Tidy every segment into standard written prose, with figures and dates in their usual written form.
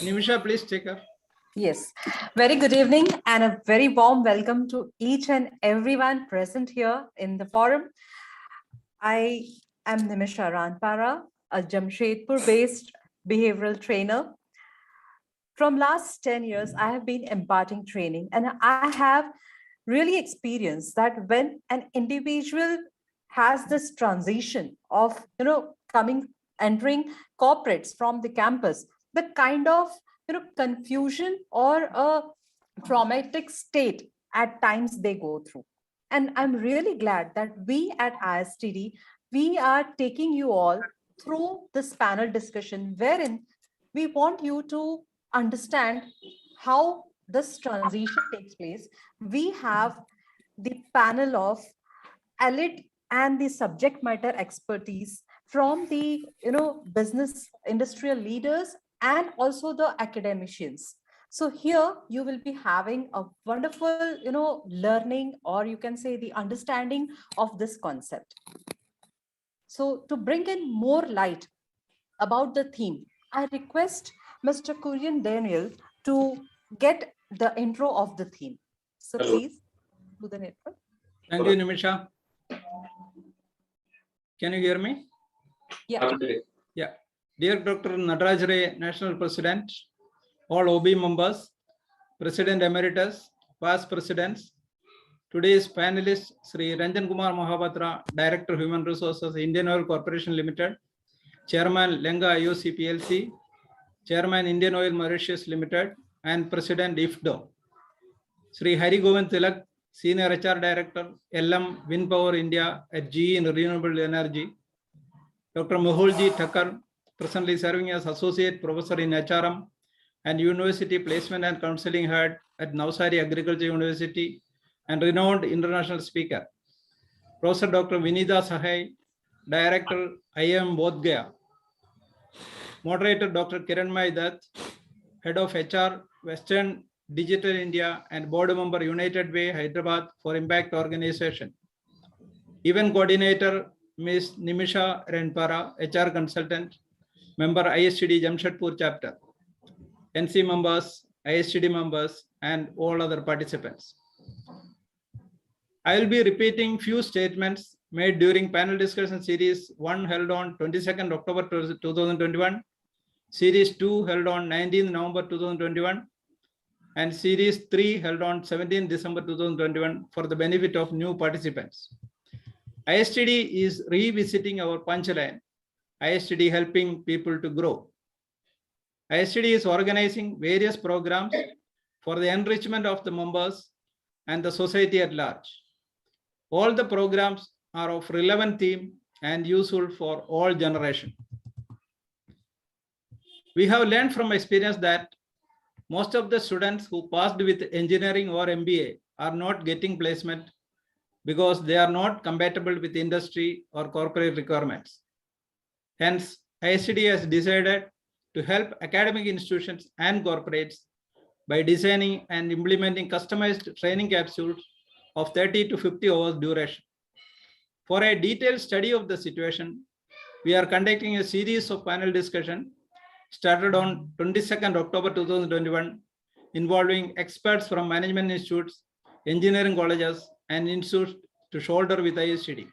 Nimisha, please take her. Yes, very good evening and a very warm welcome to each and everyone present here in the forum. I am Nimisha Ranpara, a Jamshedpur-based behavioral trainer. From last 10 years, I have been imparting training, and I have really experienced that when an individual has this transition of, entering corporates from the campus, the kind of, confusion or a traumatic state at times they go through. And I'm really glad that we at ISTD, we are taking you all through this panel discussion wherein we want you to understand how this transition takes place. We have the panel of elite and the subject matter expertise from the business industrial leaders and also the academicians. So here you will be having a wonderful learning, or you can say the understanding of this concept. So to bring in more light about the theme, I request Mr. Kurian Daniel to get the intro of the theme. So please do the intro. Thank you, Nimisha. Can you hear me? Yeah. Yeah. Dear Dr. Nataraj, National President, all OB members, President Emeritus, past presidents, today's panelists, Sri Ranjan Kumar Mahapatra, Director Human Resources, Indian Oil Corporation Limited, Chairman Lenga IOC PLC, Chairman Indian Oil Mauritius Limited, and President IFDO. Sri Hari Govind Tilak, Senior HR Director, LM Wind Power India at GE in Renewable Energy. Dr. Mehulji Thakkar, presently serving as Associate Professor in HRM and University Placement and Counseling Head at Navsari Agriculture University and renowned international speaker. Professor Dr. Vinita Sahai, Director, IIM Bodh Gaya. Moderator Dr. Kiranmay Dutt, Head of HR, Western Digital India and Board Member United Way, Hyderabad for Impact Organization. Event Coordinator Ms. Nimisha Ranpara, HR Consultant, Member ISTD Jamshedpur Chapter. NC members, ISTD members, and all other participants. I will be repeating few statements made during panel discussion series 1 held on 22nd October 2021, series 2 held on 19th November 2021, and series 3 held on 17th December 2021 for the benefit of new participants. ISTD is revisiting our punchline, ISTD helping people to grow. ISTD is organizing various programs for the enrichment of the members and the society at large. All the programs are of relevant theme and useful for all generations. We have learned from experience that most of the students who passed with engineering or MBA are not getting placement because they are not compatible with industry or corporate requirements. Hence, ISTD has decided to help academic institutions and corporates by designing and implementing customized training capsules of 30 to 50 hours duration. For a detailed study of the situation, we are conducting a series of panel discussion started on 22nd October 2021, involving experts from management institutes, engineering colleges, and institutes to shoulder with ISTD.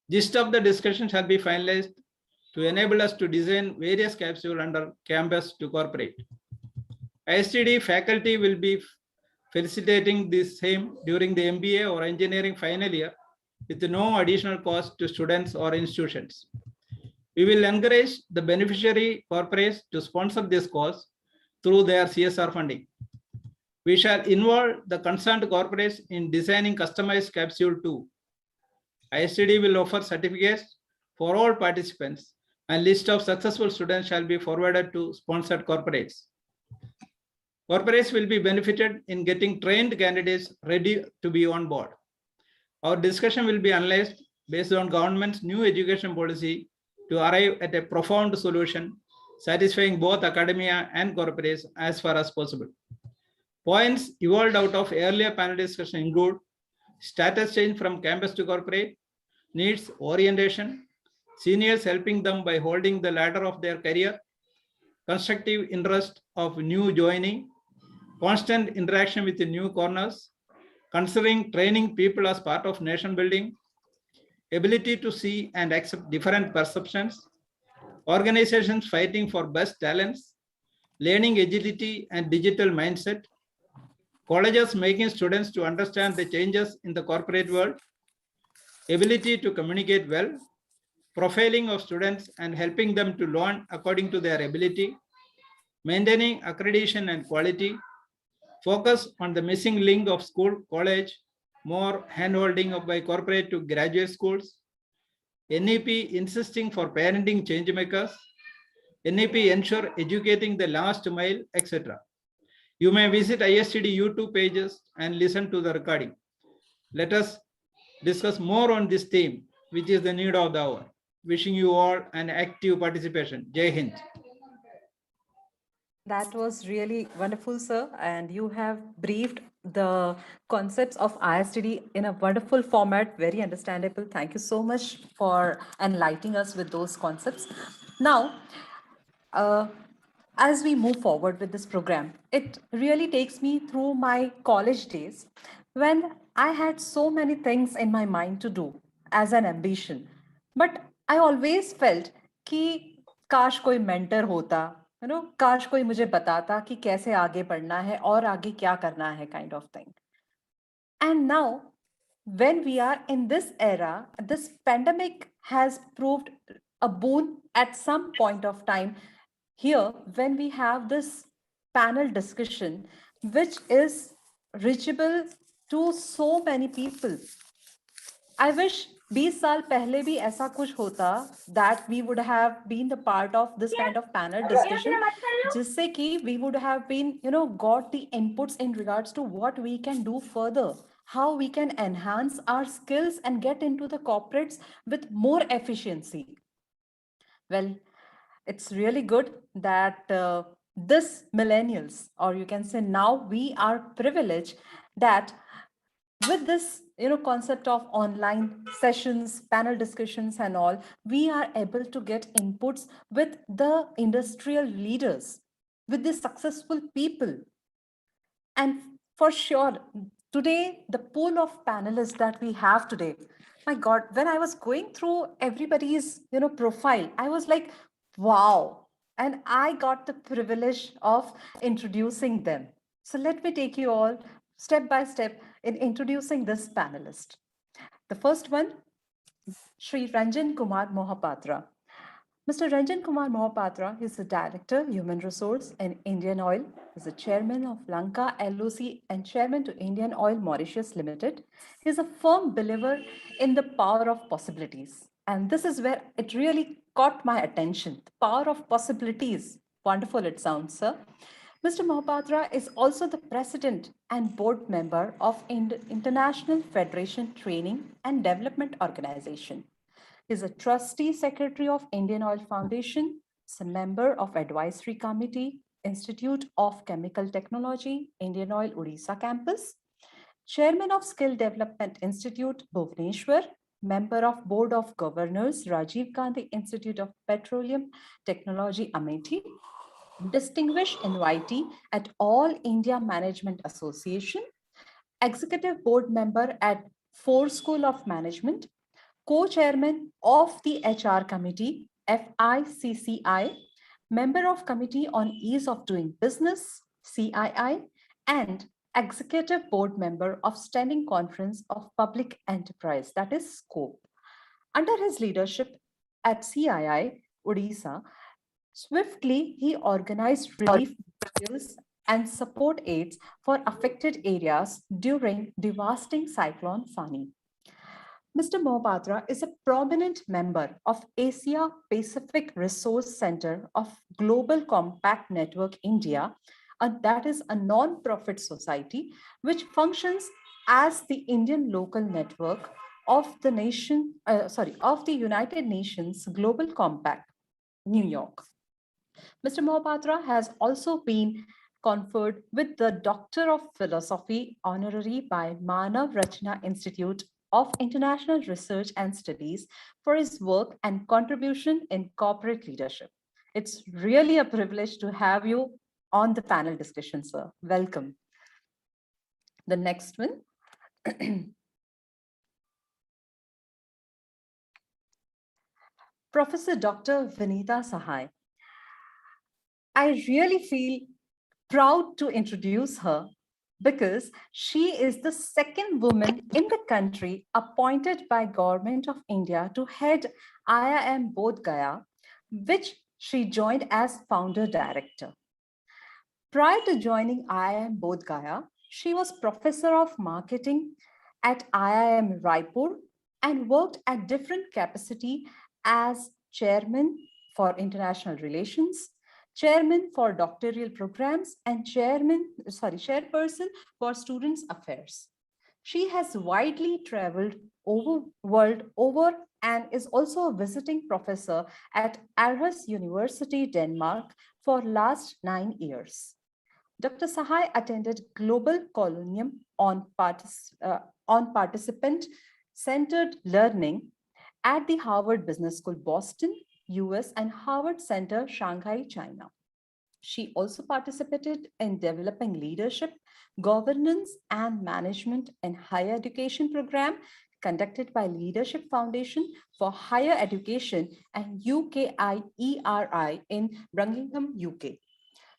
Gist of the discussion shall be finalized to enable us to design various capsules under campus to corporate. ISTD faculty will be facilitating the same during the MBA or engineering final year with no additional cost to students or institutions. We will encourage the beneficiary corporates to sponsor this course through their CSR funding. We shall involve the concerned corporates in designing customized capsule too. ISTD will offer certificates for all participants, and list of successful students shall be forwarded to sponsored corporates. Corporates will be benefited in getting trained candidates ready to be on board. Our discussion will be analyzed based on government's new education policy to arrive at a profound solution satisfying both academia and corporates as far as possible. Points evolved out of earlier panel discussion include status change from campus to corporate, needs orientation, seniors helping them by holding the ladder of their career, constructive interest of new joining, constant interaction with the new corners, considering training people as part of nation building, ability to see and accept different perceptions, organizations fighting for best talents, learning agility and digital mindset, colleges making students to understand the changes in the corporate world, ability to communicate well, profiling of students and helping them to learn according to their ability, maintaining accreditation and quality, focus on the missing link of school, college, more handholding by corporate to graduate schools, NEP insisting for parenting change makers, NEP ensure educating the last mile, etc. You may visit ISTD YouTube pages and listen to the recording. Let us discuss more on this theme, which is the need of the hour. Wishing you all an active participation. Jai Hind. That was really wonderful, sir. And you have briefed the concepts of ISTD in a wonderful format, very understandable. Thank you so much for enlightening us with those concepts. Now, as we move forward with this program, it really takes me through my college days when I had so many things in my mind to do as an ambition. But I always felt कि काश कोई mentor होता, काश कोई मुझे बताता कि कैसे आगे बढ़ना है और आगे क्या करना है, kind of thing. And now, when we are in this era, this pandemic has proved a boon at some point of time. Here, when we have this panel discussion, which is reachable to so many people, I wish 20 साल पहले भी ऐसा कुछ होता that we would have been the part of this kind of panel discussion, जिससे कि we would have been, got the inputs in regards to what we can do further, how we can enhance our skills and get into the corporates with more efficiency. Well, it's really good that this millennials, or you can say now we are privileged that with this concept of online sessions, panel discussions and all, we are able to get inputs with the industrial leaders, with the successful people. And for sure, today, the pool of panelists that we have today, my God, when I was going through everybody's profile, I was like, wow. And I got the privilege of introducing them. So let me take you all step by step in introducing this panelist. The first one, Sri Ranjan Kumar Mohapatra. Mr. Ranjan Kumar Mohapatra is the Director, Human Resource in Indian Oil. He's the Chairman of Lanka LOC and Chairman to Indian Oil Mauritius Limited. He's a firm believer in the power of possibilities. And this is where it really caught my attention. The power of possibilities. Wonderful it sounds, sir. Mr. Mohapatra is also the President and Board Member of International Federation Training and Development Organization. He's a Trustee Secretary of Indian Oil Foundation. He's a member of Advisory Committee, Institute of Chemical Technology, Indian Oil Odisha Campus, Chairman of Skill Development Institute, Bhubaneswar, member of Board of Governors, Rajiv Gandhi Institute of Petroleum Technology, Amethi, distinguished invitee at All India Management Association, executive board member at Ford School of Management, co-chairman of the HR committee, FICCI, member of Committee on Ease of Doing Business, CII, and executive board member of Standing Conference of Public Enterprise, that is SCOPE. Under his leadership at CII, Odisha, swiftly, he organized relief materials and support aids for affected areas during devastating Cyclone Fani. Mr. Mohapatra is a prominent member of Asia Pacific Resource Center of Global Compact Network India, that is a non-profit society which functions as the Indian local network of the United Nations Global Compact, New York. Mr. Mohapatra has also been conferred with the Doctor of Philosophy honorary by Manav Rachna Institute of International Research and Studies for his work and contribution in corporate leadership. It's really a privilege to have you on the panel discussion, sir. Welcome. The next one. Professor Dr. Vinita Sahai. I really feel proud to introduce her because she is the second woman in the country appointed by Government of India to head IIM Bodh Gaya, which she joined as founder director. Prior to joining IIM Bodh Gaya, she was professor of marketing at IIM Raipur and worked at different capacity as chairman for international relations, chairman for doctoral programs, and chairperson for students affairs. She has widely traveled world over and is also a visiting professor at Aarhus University, Denmark for last 9 years. Dr. Sahai attended Global Colonium on participant-centered learning at the Harvard Business School, Boston, US, and Harvard Center, Shanghai, China. She also participated in developing leadership, governance, and management in higher education program conducted by Leadership Foundation for Higher Education and UKIERI in Birmingham, UK.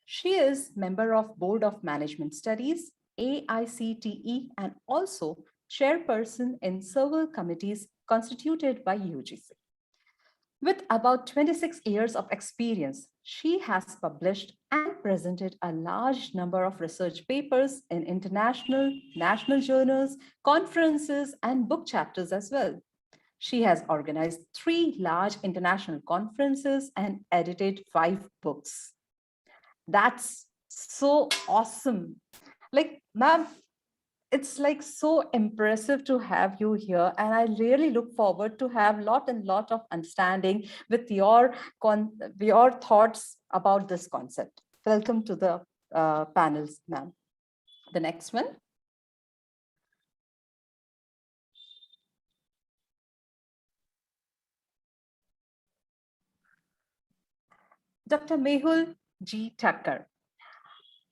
She is member of Board of Management Studies, AICTE, and also chairperson in several committees constituted by UGC. With about 26 years of experience, she has published and presented a large number of research papers in international, national journals, conferences, and book chapters as well. She has organized 3 large international conferences and edited 5 books. That's so awesome. Like, ma'am, it's like so impressive to have you here. And I really look forward to have lot of understanding with your thoughts about this concept. Welcome to the panels, ma'am. The next one. Dr. Mehul G. Thakkar.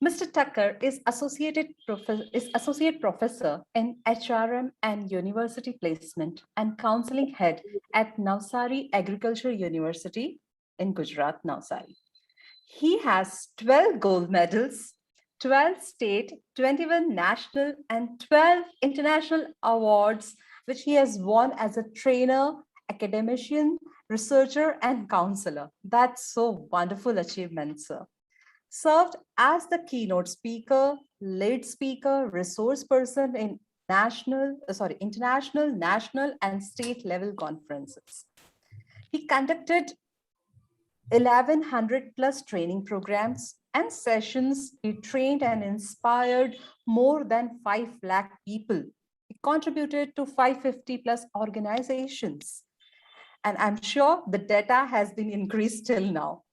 Mr. Thakkar is associate professor in HRM and university placement and counseling head at Navsari Agriculture University in Gujarat, Navsari. He has 12 gold medals, 12 state, 21 national, and 12 international awards, which he has won as a trainer, academician, researcher, and counselor. That's so wonderful achievement, sir. Served as the keynote speaker, lead speaker, resource person in international, national, and state level conferences. He conducted 1,100 plus training programs and sessions. He trained and inspired more than 5 lakh people. He contributed to 550 plus organizations. And I'm sure the data has been increased till now.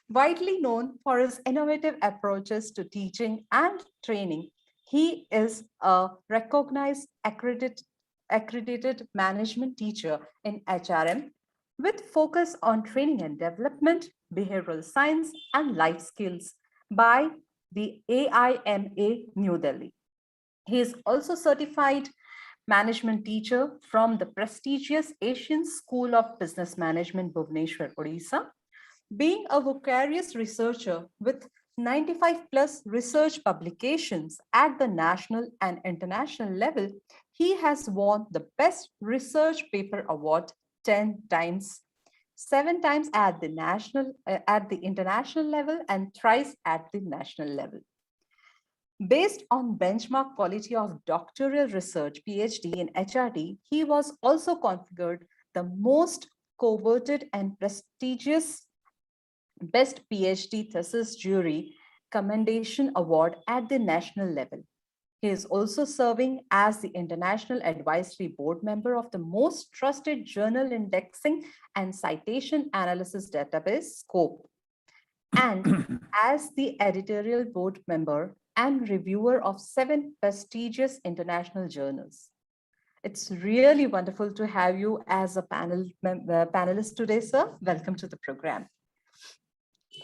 Widely known for his innovative approaches to teaching and training, he is a recognized accredited management teacher in HRM with focus on training and development, behavioral science, and life skills by the AIMA New Delhi. He is also certified management teacher from the prestigious Asian School of Business Management, Bhubaneswar, Odisha. Being a vicarious researcher with 95 plus research publications at the national and international level, he has won the Best Research Paper Award 10 times, 7 times at the international level, and thrice at the national level. Based on benchmark quality of doctoral research, PhD in HRD, he was also configured the most coveted and prestigious Best PhD Thesis Jury Commendation Award at the national level. He is also serving as the International Advisory Board member of the most trusted journal indexing and citation analysis database, SCOPE, and as the editorial board member and reviewer of 7 prestigious international journals. It's really wonderful to have you as a panelist today, sir. Welcome to the program.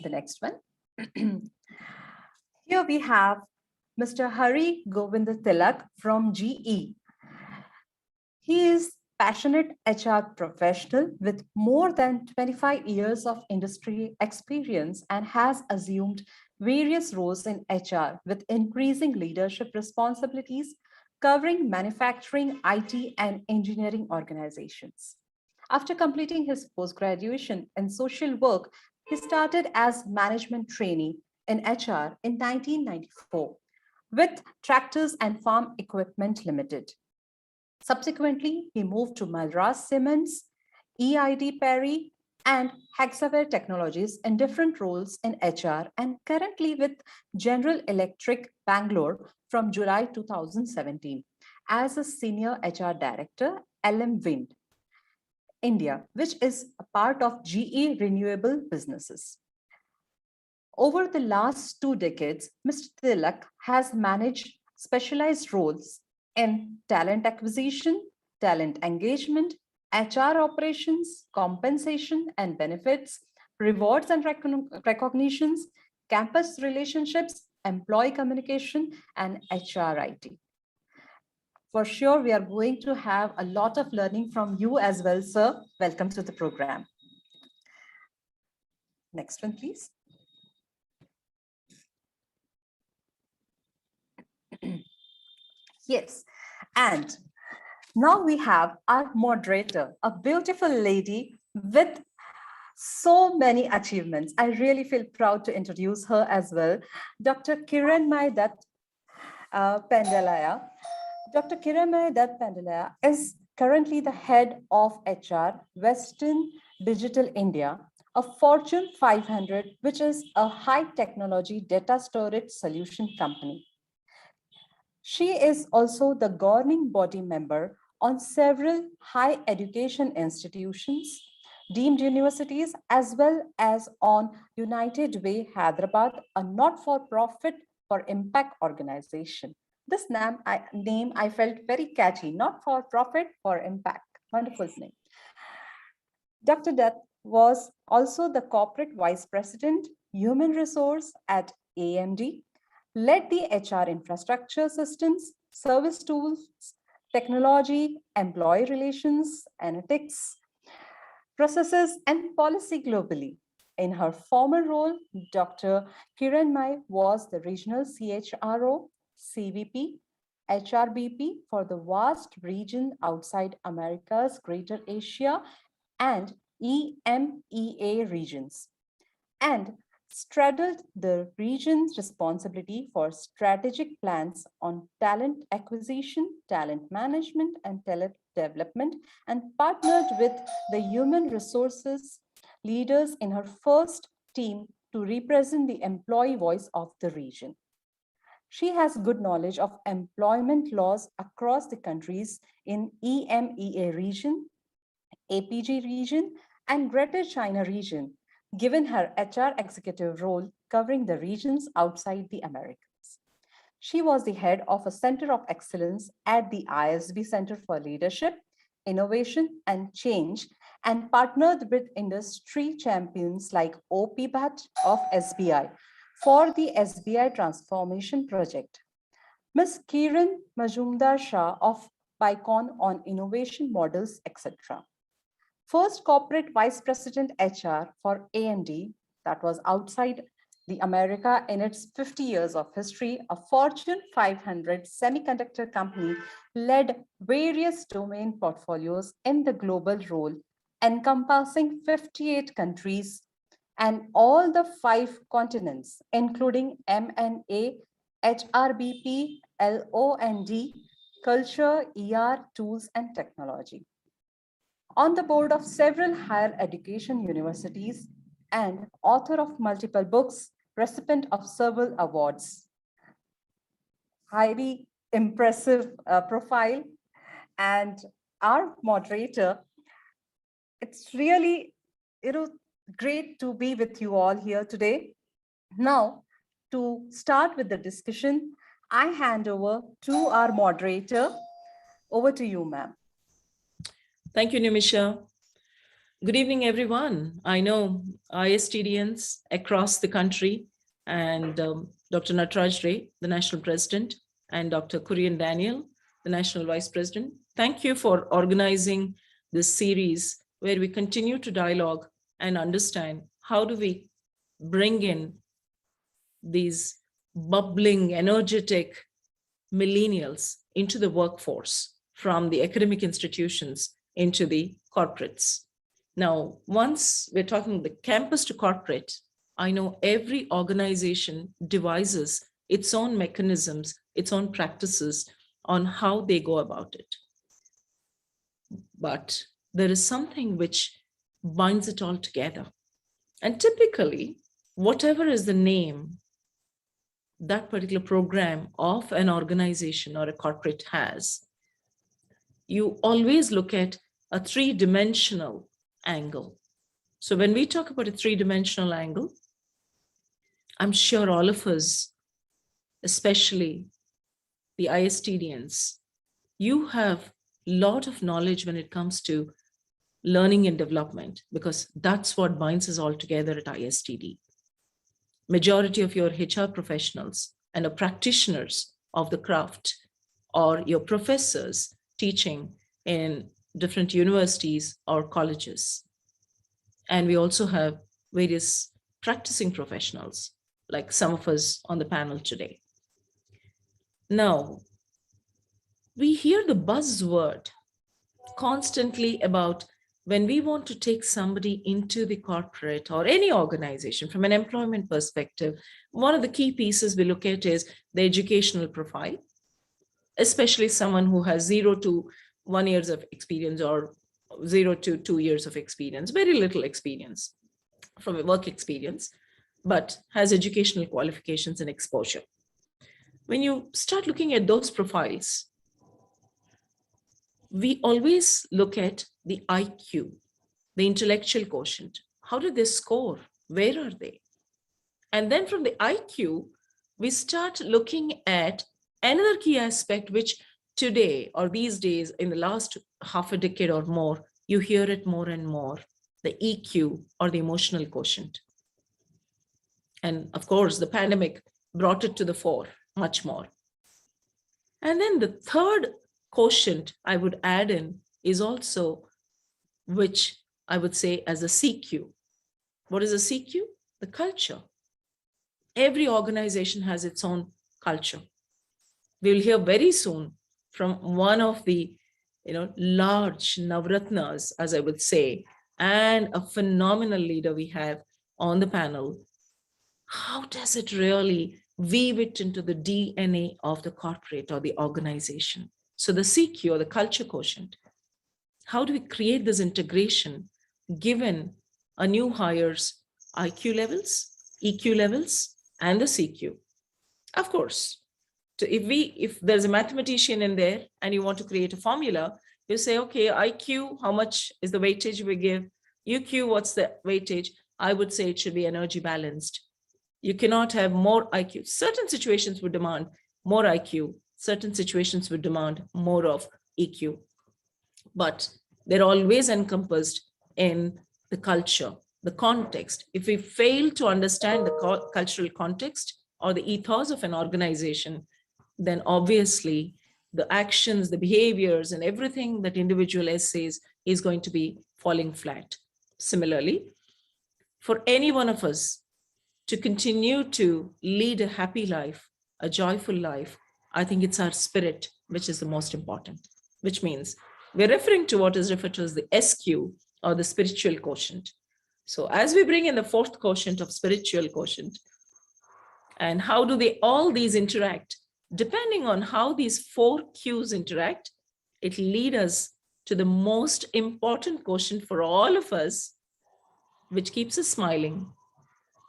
The next one. Here we have Mr. Hari Govinda Tilak from GE. He is passionate HR professional with more than 25 years of industry experience and has assumed various roles in HR with increasing leadership responsibilities covering manufacturing, IT, and engineering organizations. After completing his post-graduation in social work, he started as management trainee in HR in 1994 with Tractors and Farm Equipment Limited. Subsequently, he moved to Malras Siemens, EID Perry, and Hexaware Technologies in different roles in HR and currently with General Electric Bangalore from July 2017 as a Senior HR Director, LM Wind, India, which is a part of GE Renewable Businesses. Over the last 2 decades, Mr. Tilak has managed specialized roles in talent acquisition, talent engagement, HR operations, compensation and benefits, rewards and recognitions, campus relationships, employee communication, and HRIT. For sure, we are going to have a lot of learning from you as well, sir. Welcome to the program. Next one, please. Yes, and now we have our moderator, a beautiful lady with so many achievements. I really feel proud to introduce her as well, Dr. Kiranmay Dutt Pendelaya. Dr. Kiranmay Dutt Pendelaya is currently the head of HR, Western Digital India, a Fortune 500, which is a high technology data storage solution company. She is also the governing body member on several higher education institutions, deemed universities, as well as on United Way Hyderabad, a not-for-profit for impact organization. This name I felt very catchy, not-for-profit for impact. Wonderful name. Dr. Dutt was also the corporate vice president, human resource at AMD, led the HR infrastructure systems, service tools, technology, employee relations, analytics, processes, and policy globally. In her former role, Dr. Kiranmay was the regional CHRO, CVP, HRBP for the vast region outside Americas, Greater Asia, and EMEA regions, and straddled the region's responsibility for strategic plans on talent acquisition, talent management, and talent development, and partnered with the human resources leaders in her first team to represent the employee voice of the region. She has good knowledge of employment laws across the countries in EMEA region, APG region, and Greater China region, given her HR executive role covering the regions outside the Americas. She was the head of a Center of Excellence at the ISB Center for Leadership, Innovation, and Change, and partnered with industry champions like OP Bhatt of SBI for the SBI Transformation Project. Ms. Kiran Majumdar Shah of PICON on innovation models, etc. First corporate vice president HR for AMD, that was outside the America in its 50 years of history, a Fortune 500 semiconductor company led various domain portfolios in the global role, encompassing 58 countries and all the 5 continents, including M&A, HRBP, LO&D, culture, ER, tools, and technology. On the board of several higher education universities and author of multiple books, recipient of several awards. Highly impressive profile. And our moderator, it's really great to be with you all here today. Now, to start with the discussion, I hand over to our moderator. Over to you, ma'am. Thank you, Nimisha. Good evening, everyone. I know ISTDians across the country and Dr. Nataraj Ray, the National President, and Dr. Kurian Daniel, the National Vice President. Thank you for organizing this series where we continue to dialogue and understand how do we bring in these bubbling, energetic millennials into the workforce from the academic institutions into the corporates. Now, once we're talking the campus to corporate, I know every organization devises its own mechanisms, its own practices on how they go about it. But there is something which binds it all together. And typically, whatever is the name that particular program of an organization or a corporate has, you always look at a three-dimensional angle. So when we talk about a three-dimensional angle, I'm sure all of us, especially the ISTDians, you have a lot of knowledge when it comes to learning and development, because that's what binds us all together at ISTD. Majority of your HR professionals and practitioners of the craft, or your professors teaching in different universities or colleges. And we also have various practicing professionals, like some of us on the panel today. Now, we hear the buzzword constantly about when we want to take somebody into the corporate or any organization from an employment perspective. One of the key pieces we look at is the educational profile, especially someone who has 0 to 1 years of experience or 0 to 2 years of experience, very little experience from a work experience, but has educational qualifications and exposure. When you start looking at those profiles, we always look at the IQ, the intellectual quotient. How did they score? Where are they? And then from the IQ, we start looking at another key aspect, which today or these days, in the last half a decade or more, you hear it more and more, the EQ, or the emotional quotient. And of course, the pandemic brought it to the fore much more. And then the third quotient I would add in is also, which I would say as a CQ. What is a CQ? The culture. Every organization has its own culture. We'll hear very soon from one of the large Navratnas, as I would say, and a phenomenal leader we have on the panel. How does it really weave it into the DNA of the corporate or the organization? So the CQ, or the culture quotient, how do we create this integration given a new hire's IQ levels, EQ levels, and the CQ? Of course, if there's a mathematician in there and you want to create a formula, you say, okay, IQ, how much is the weightage we give? EQ, what's the weightage? I would say it should be energy balanced. You cannot have more IQ. Certain situations would demand more IQ. Certain situations would demand more of EQ. But they're always encompassed in the culture, the context. If we fail to understand the cultural context or the ethos of an organization, then obviously the actions, the behaviors, and everything that individual essays is going to be falling flat. Similarly, for any one of us to continue to lead a happy life, a joyful life, I think it's our spirit which is the most important, which means we're referring to what is referred to as the SQ, or the spiritual quotient. So as we bring in the fourth quotient of spiritual quotient, and how do all these interact? Depending on how these 4 Qs interact, it leads us to the most important quotient for all of us, which keeps us smiling.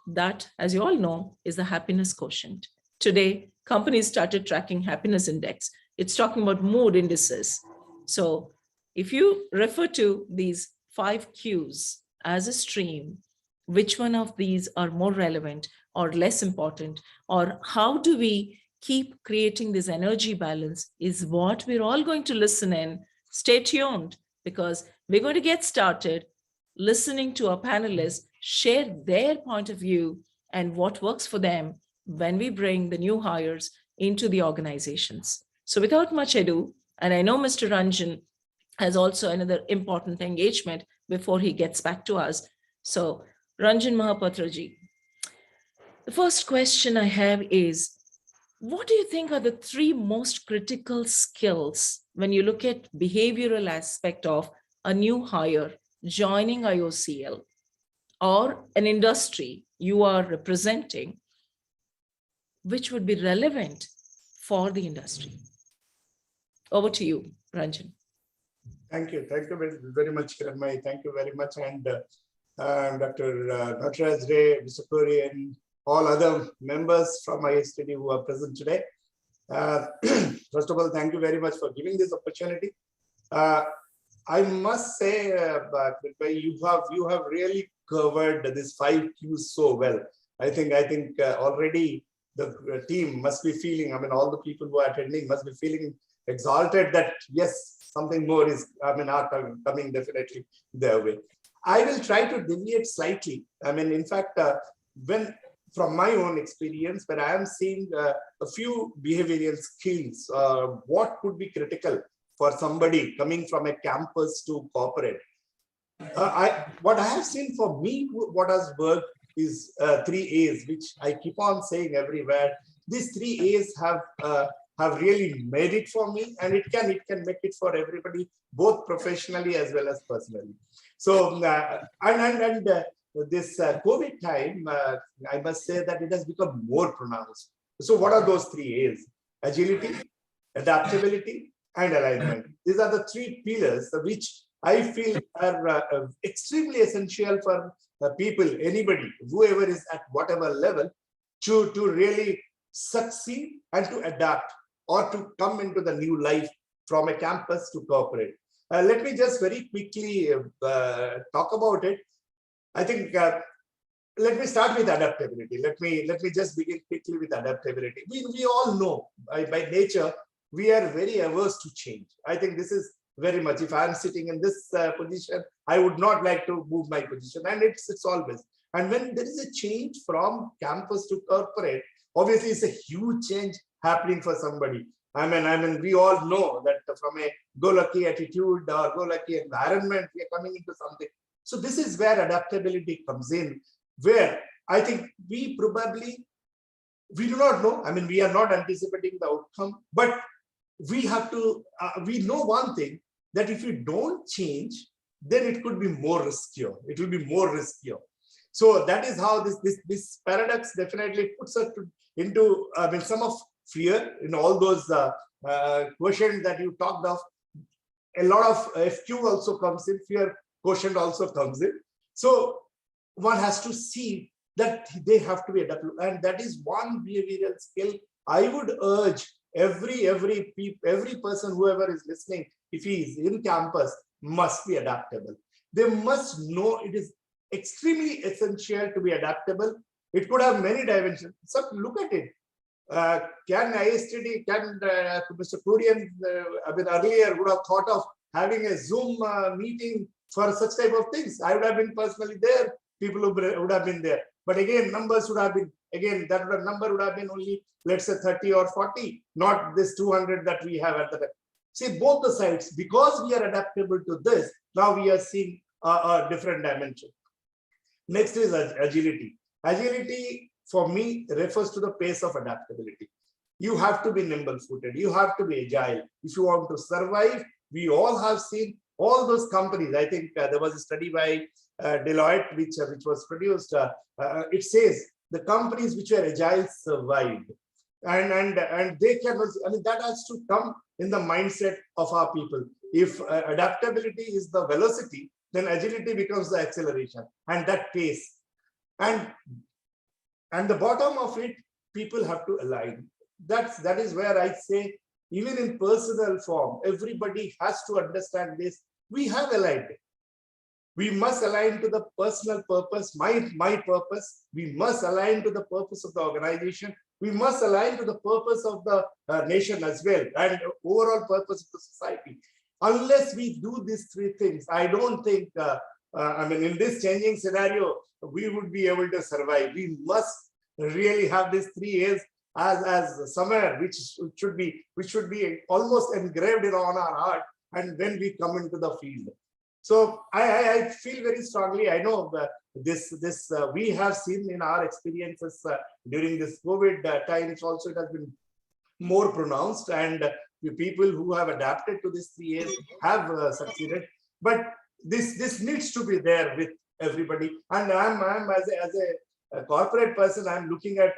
That, as you all know, is the happiness quotient. Today, companies started tracking happiness index. It's talking about mood indices. So if you refer to these 5 Qs as a stream, which one of these are more relevant or less important, or how do we keep creating this energy balance, is what we're all going to listen in. Stay tuned, because we're going to get started listening to our panelists share their point of view and what works for them when we bring the new hires into the organizations. So without much ado, and I know Mr. Ranjan has also another important engagement before he gets back to us. So Ranjan Mahapatraji, the first question I have is, what do you think are the three most critical skills when you look at behavioral aspect of a new hire joining IOCL or an industry you are representing, which would be relevant for the industry? Over to you, Ranjan. Thank you very much, Kiranmai. Thank you very much. And Dr. Nataraj Ray, Mr. Puri, and all other members from ISTD who are present today. First of all, thank you very much for giving this opportunity. I must say, you have really covered this 5 Qs so well. I think already the team must be feeling, all the people who are attending must be feeling exalted that yes, something more is coming definitely their way. I will try to deviate slightly. In fact, from my own experience, when I am seeing a few behavioral skills, what could be critical for somebody coming from a campus to corporate. What I have seen for me, what has worked is 3 A's, which I keep on saying everywhere. These 3 A's have really made it for me, and it can make it for everybody, both professionally as well as personally. So, this COVID time, I must say that it has become more pronounced. So what are those 3 A's? Agility, adaptability, and alignment. These are the 3 pillars which I feel are extremely essential for people, anybody, whoever is at whatever level, to really succeed and to adapt or to come into the new life from a campus to corporate. Let me just very quickly talk about it. I think let me start with adaptability. Let me just begin quickly with adaptability. We all know by nature we are very averse to change. I think this is very much. If I'm sitting in this position, I would not like to move my position, and it's always. And when there is a change from campus to corporate, obviously it's a huge change happening for somebody. We all know that from a go-lucky attitude or go-lucky environment, we are coming into something. So this is where adaptability comes in, where I think we do not know. We are not anticipating the outcome, but we have to, we know one thing, that if you don't change, then it could be more riskier. It will be more riskier. So that is how this paradox definitely puts us into, some of fear in all those questions that you talked of. A lot of FQ also comes in, fear quotient also comes in. So one has to see that they have to be adaptable, and that is one behavioral skill I would urge every person, whoever is listening, if he is in campus, must be adaptable. They must know it is extremely essential to be adaptable. It could have many dimensions. So look at it. Can ISTD, Mr. Kurian, earlier would have thought of having a Zoom meeting for such type of things. I would have been personally there. People would have been there. But again, numbers would have been, number would have been only, let's say 30 or 40, not this 200 that we have at the time. See, both the sides, because we are adaptable to this, now we are seeing a different dimension. Next is agility. Agility, for me, refers to the pace of adaptability. You have to be nimble-footed. You have to be agile. If you want to survive, we all have seen all those companies. I think there was a study by Deloitte, which was produced. It says the companies which were agile survived, and they can. That has to come in the mindset of our people. If adaptability is the velocity, then agility becomes the acceleration and that pace. And the bottom of it, people have to align. That is where I say, even in personal form, everybody has to understand this. We have aligned. We must align to the personal purpose, my purpose. We must align to the purpose of the organization. We must align to the purpose of the nation as well, and overall purpose of the society. Unless we do these 3 things, I don't think I mean, in this changing scenario, we would be able to survive. We must really have these 3 A's as somewhere which should be almost engraved on our heart, and when we come into the field. So I feel very strongly. I know this we have seen in our experiences during this COVID times also, it has been more pronounced, and the people who have adapted to this 3 A's have succeeded. But this needs to be there with everybody. And I'm as a corporate person, I'm looking at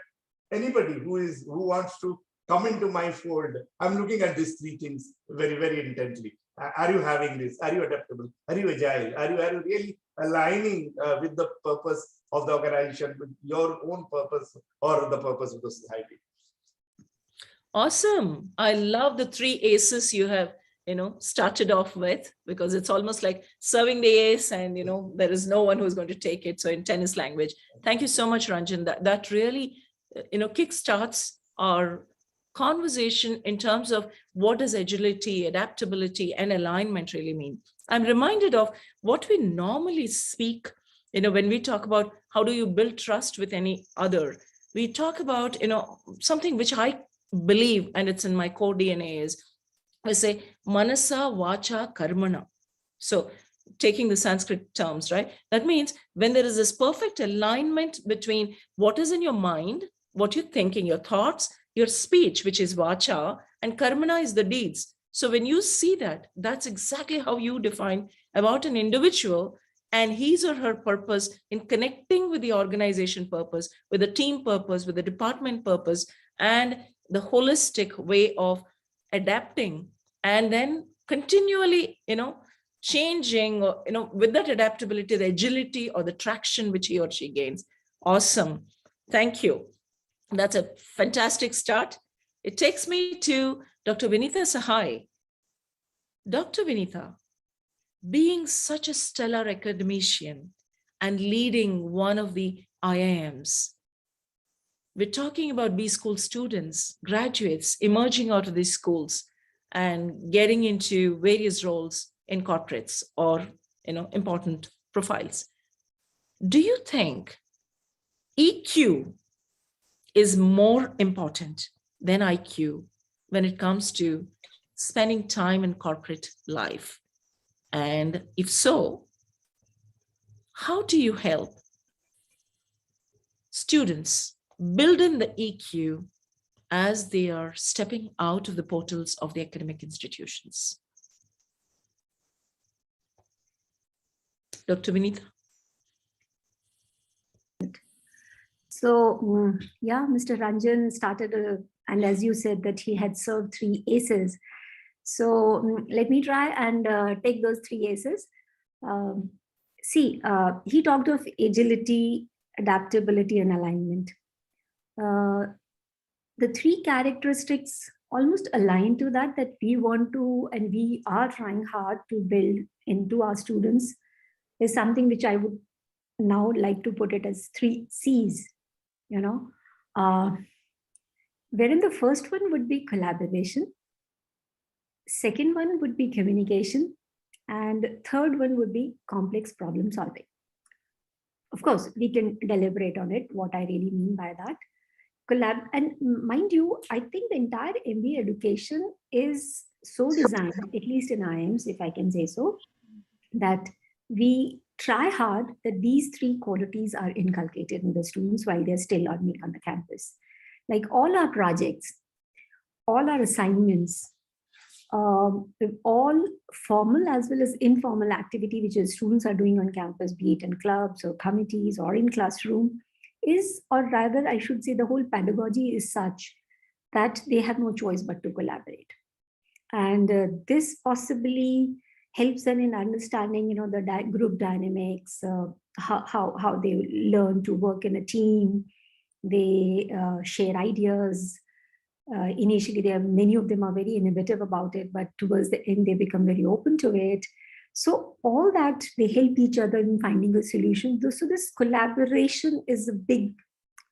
anybody who wants to come into my fold. I'm looking at these 3 things very, very intently. Are you having this? Are you adaptable? Are you agile? Are you really aligning with the purpose of the organization, with your own purpose or the purpose of the society? Awesome. I love the 3 aces you have, started off with, because it's almost like serving the ace and, there is no one who's going to take it. So in tennis language, thank you so much, Ranjan. That really, kickstarts our conversation in terms of what does agility, adaptability, and alignment really mean. I'm reminded of what we normally speak, when we talk about how do you build trust with any other. We talk about, something which I believe, and it's in my core DNA, is we say manasa vacha karmana. So taking the Sanskrit terms, right? That means when there is this perfect alignment between what is in your mind, what you're thinking, your thoughts, your speech, which is vacha, and karmana is the deeds. So when you see that, that's exactly how you define about an individual and his or her purpose in connecting with the organization purpose, with the team purpose, with the department purpose, and the holistic way of adapting and then continually, changing, with that adaptability, the agility or the traction which he or she gains. Awesome. Thank you. That's a fantastic start. It takes me to Dr. Vinitha Sahai. Dr. Vinitha, being such a stellar academician and leading one of the IIMs, we're talking about B school students, graduates emerging out of these schools and getting into various roles in corporates or, important profiles. Do you think EQ is more important than IQ when it comes to spending time in corporate life? And if so, how do you help students build in the EQ as they are stepping out of the portals of the academic institutions? Dr. Vinitha. So, yeah, Mr. Ranjan started, and as you said, that he had served 3 aces. So let me try and take those 3 aces. He talked of agility, adaptability, and alignment. The 3 characteristics almost align to that we want to, and we are trying hard to build into our students, is something which I would now like to put it as 3 C's, wherein the first one would be collaboration, second one would be communication, and third one would be complex problem solving. Of course, we can deliberate on it, what I really mean by that. And mind you, I think the entire MBA education is so designed, at least in IIMs, if I can say so, that we try hard that these 3 qualities are inculcated in the students while they're still on the campus. Like all our projects, all our assignments, all formal as well as informal activity which the students are doing on campus, be it in clubs or committees or in classroom, is, or rather I should say the whole pedagogy is such that they have no choice but to collaborate. And this possibly helps them in understanding, the group dynamics, how they learn to work in a team. They share ideas. Initially, many of them are very innovative about it, but towards the end, they become very open to it. So all that, they help each other in finding a solution. So this collaboration is a big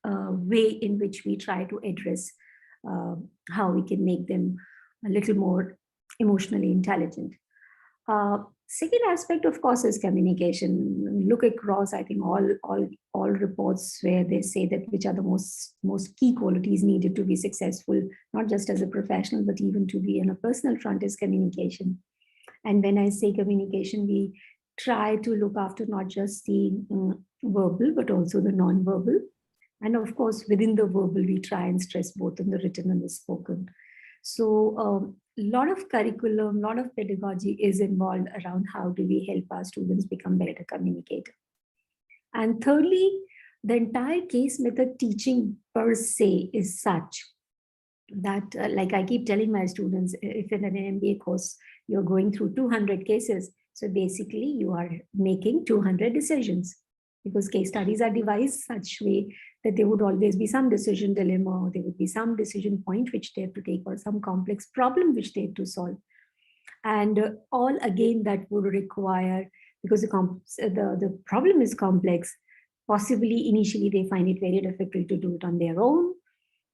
way in which we try to address how we can make them a little more emotionally intelligent. Second aspect, of course, is communication. Look across, I think all reports where they say that which are the most key qualities needed to be successful, not just as a professional, but even to be on a personal front, is communication. And when I say communication, we try to look after not just the verbal, but also the non-verbal. And of course, within the verbal, we try and stress both in the written and the spoken. So a lot of curriculum, a lot of pedagogy is involved around how do we help our students become better communicators. And thirdly, the entire case method teaching per se is such that, like I keep telling my students, if in an MBA course, you're going through 200 cases, so basically you are making 200 decisions, because case studies are devised such way that there would always be some decision dilemma, or there would be some decision point which they have to take, or some complex problem which they have to solve. And all again that would require, because the problem is complex, possibly initially they find it very difficult to do it on their own.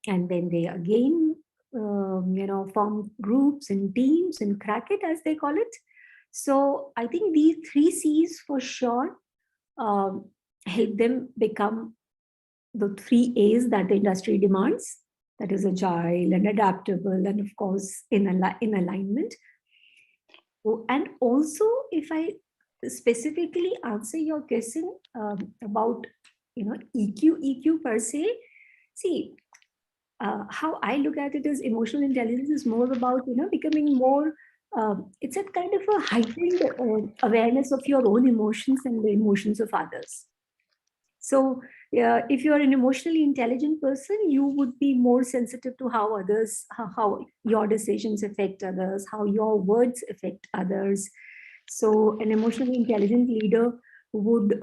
And then they again, form groups and teams and crack it, as they call it. So I think these 3 C's for sure help them become the 3 A's that the industry demands, that is agile and adaptable, and of course in alignment. And also, if I specifically answer your question about EQ per se, see, how I look at it is emotional intelligence is more about becoming more. It's a kind of a heightened awareness of your own emotions and the emotions of others. So if you're an emotionally intelligent person, you would be more sensitive to how others, how your decisions affect others, how your words affect others. So an emotionally intelligent leader would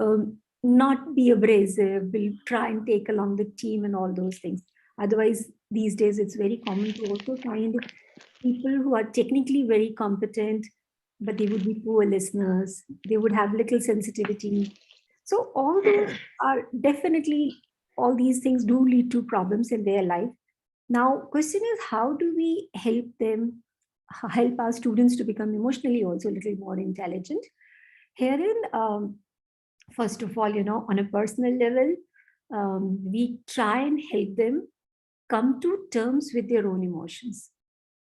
not be abrasive, will try and take along the team and all those things. Otherwise, these days, it's very common to also find people who are technically very competent, but they would be poor listeners. They would have little sensitivity. So all those are definitely, all these things do lead to problems in their life. Now, question is, how do we help our students to become emotionally also a little more intelligent? Herein, first of all, on a personal level, we try and help them come to terms with their own emotions.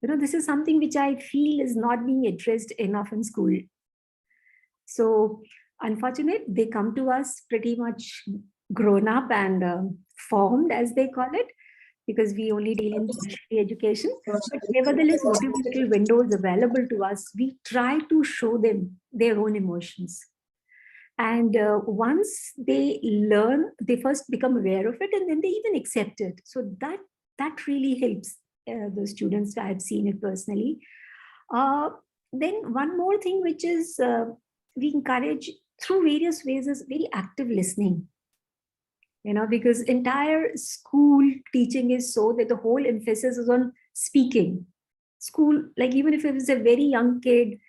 This is something which I feel is not being addressed enough in school. So unfortunately, they come to us pretty much grown up and formed, as they call it, because we only deal in tertiary education. But nevertheless, whatever little windows available to us, we try to show them their own emotions. And once they learn, they first become aware of it, and then they even accept it. So that really helps the students. I've seen it personally. Then one more thing, which is we encourage through various ways, is very active listening. Because entire school teaching is so that the whole emphasis is on speaking. School, like even if it was a very young kid,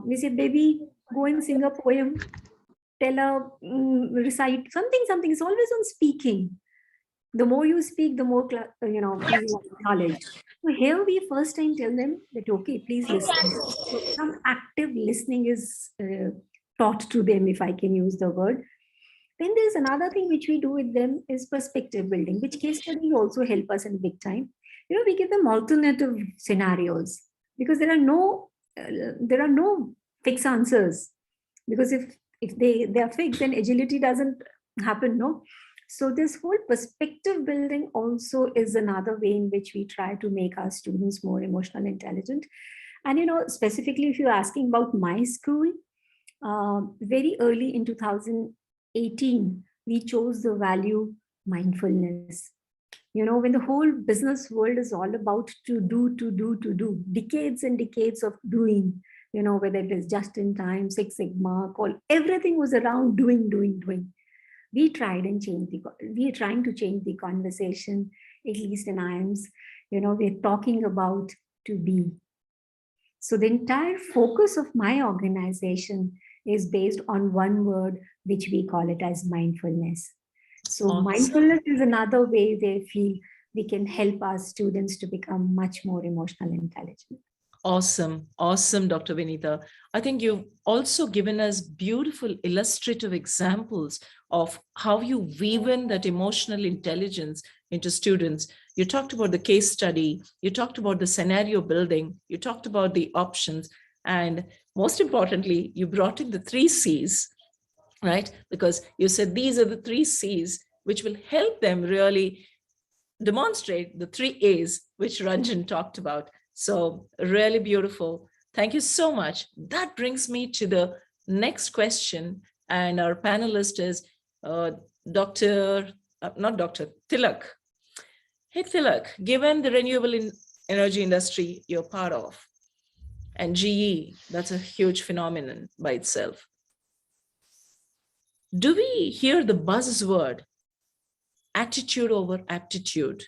we say, baby, go and sing a poem, recite something. It's always on speaking. The more you speak, the more you knowledge. So here we first time tell them that, okay, please listen. So some active listening is taught to them, if I can use the word. Then there's another thing which we do with them is perspective building, which case studies also help us in big time. We give them alternative scenarios, because there are no fixed answers. Because if they are fixed, then agility doesn't happen, no? So this whole perspective building also is another way in which we try to make our students more emotionally intelligent. And specifically, if you're asking about my school, very early in 2018, we chose the value mindfulness. When the whole business world is all about to do, decades and decades of doing, whether it is just in time, Six Sigma, everything was around doing. We tried and we are trying to change the conversation, at least in IIMS. We're talking about to be. So the entire focus of my organization is based on one word, which we call it as mindfulness. So Awesome. Mindfulness is another way they feel we can help our students to become much more emotionally intelligent. Awesome. Awesome, Dr. Vinita. I think you've also given us beautiful illustrative examples of how you weave in that emotional intelligence into students. You talked about the case study, you talked about the scenario building, you talked about the options, and most importantly, you brought in the 3 C's, right? Because you said these are the 3 C's which will help them really demonstrate the 3 A's which Ranjan talked about. So really beautiful. Thank you so much. That brings me to the next question. And our panelist is not Dr. Tilak. Hey, Tilak, given the renewable energy industry you're part of, and GE, that's a huge phenomenon by itself. Do we hear the buzzword attitude over aptitude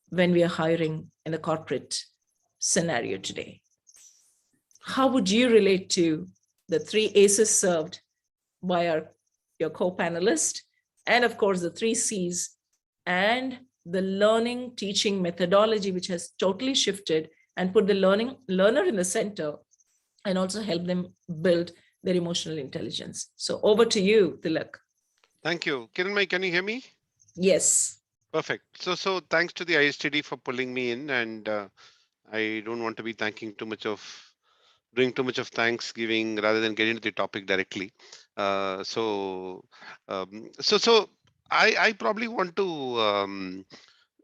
when we are hiring in a corporate scenario today? How would you relate to the 3 A's served by your co-panelist, and of course the 3 C's and the learning teaching methodology, which has totally shifted and put the learner in the center and also help them build their emotional intelligence? So over to you, Tilak. Thank you. Kiranmai, can you hear me? Yes. Perfect. So thanks to the ISTD for pulling me in, and I don't want to be doing too much of Thanksgiving rather than getting into the topic directly. So I probably want to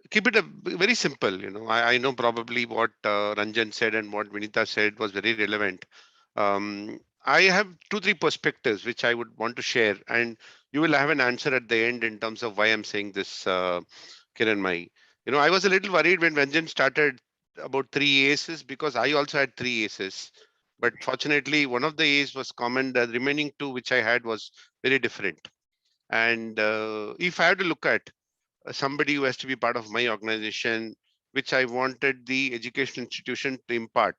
keep it very simple. I know probably what Ranjan said and what Vinita said was very relevant. I have 2-3 perspectives which I would want to share, and you will have an answer at the end in terms of why I'm saying this, Kiranmai. I was a little worried when Ranjan started about 3 aces, because I also had 3 aces. But fortunately, one of the A's was common. The remaining 2 which I had was very different. And if I had to look at somebody who has to be part of my organization, which I wanted the education institution to impart,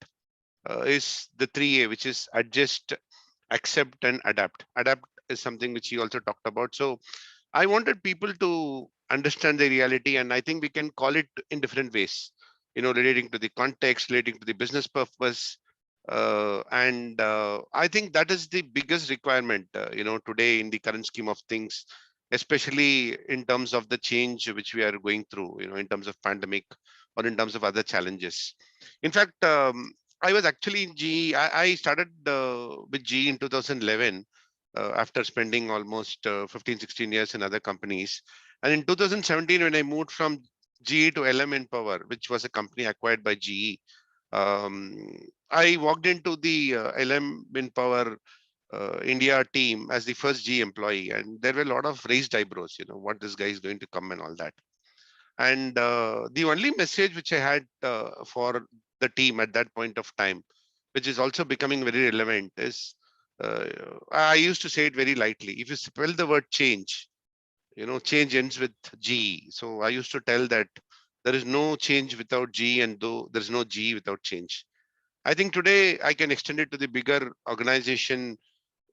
is the 3A, which is adjust, accept, and adapt. Adapt is something which he also talked about. So I wanted people to understand the reality, and I think we can call it in different ways, relating to the context, relating to the business purpose. And I think that is the biggest requirement, today in the current scheme of things, especially in terms of the change which we are going through, in terms of pandemic or in terms of other challenges. In fact, I was actually in GE. I started with GE in 2011 after spending almost 15, 16 years in other companies. And in 2017, when I moved from GE to Element Power, which was a company acquired by GE, I walked into the Element Power India team as the first GE employee, and there were a lot of raised eyebrows, what this guy is going to come and all that. And the only message which I had for the team at that point of time, which is also becoming very relevant, is I used to say it very lightly. If you spell the word change, change ends with G. So I used to tell that there is no change without G, and though there is no G without change. I think today I can extend it to the bigger organization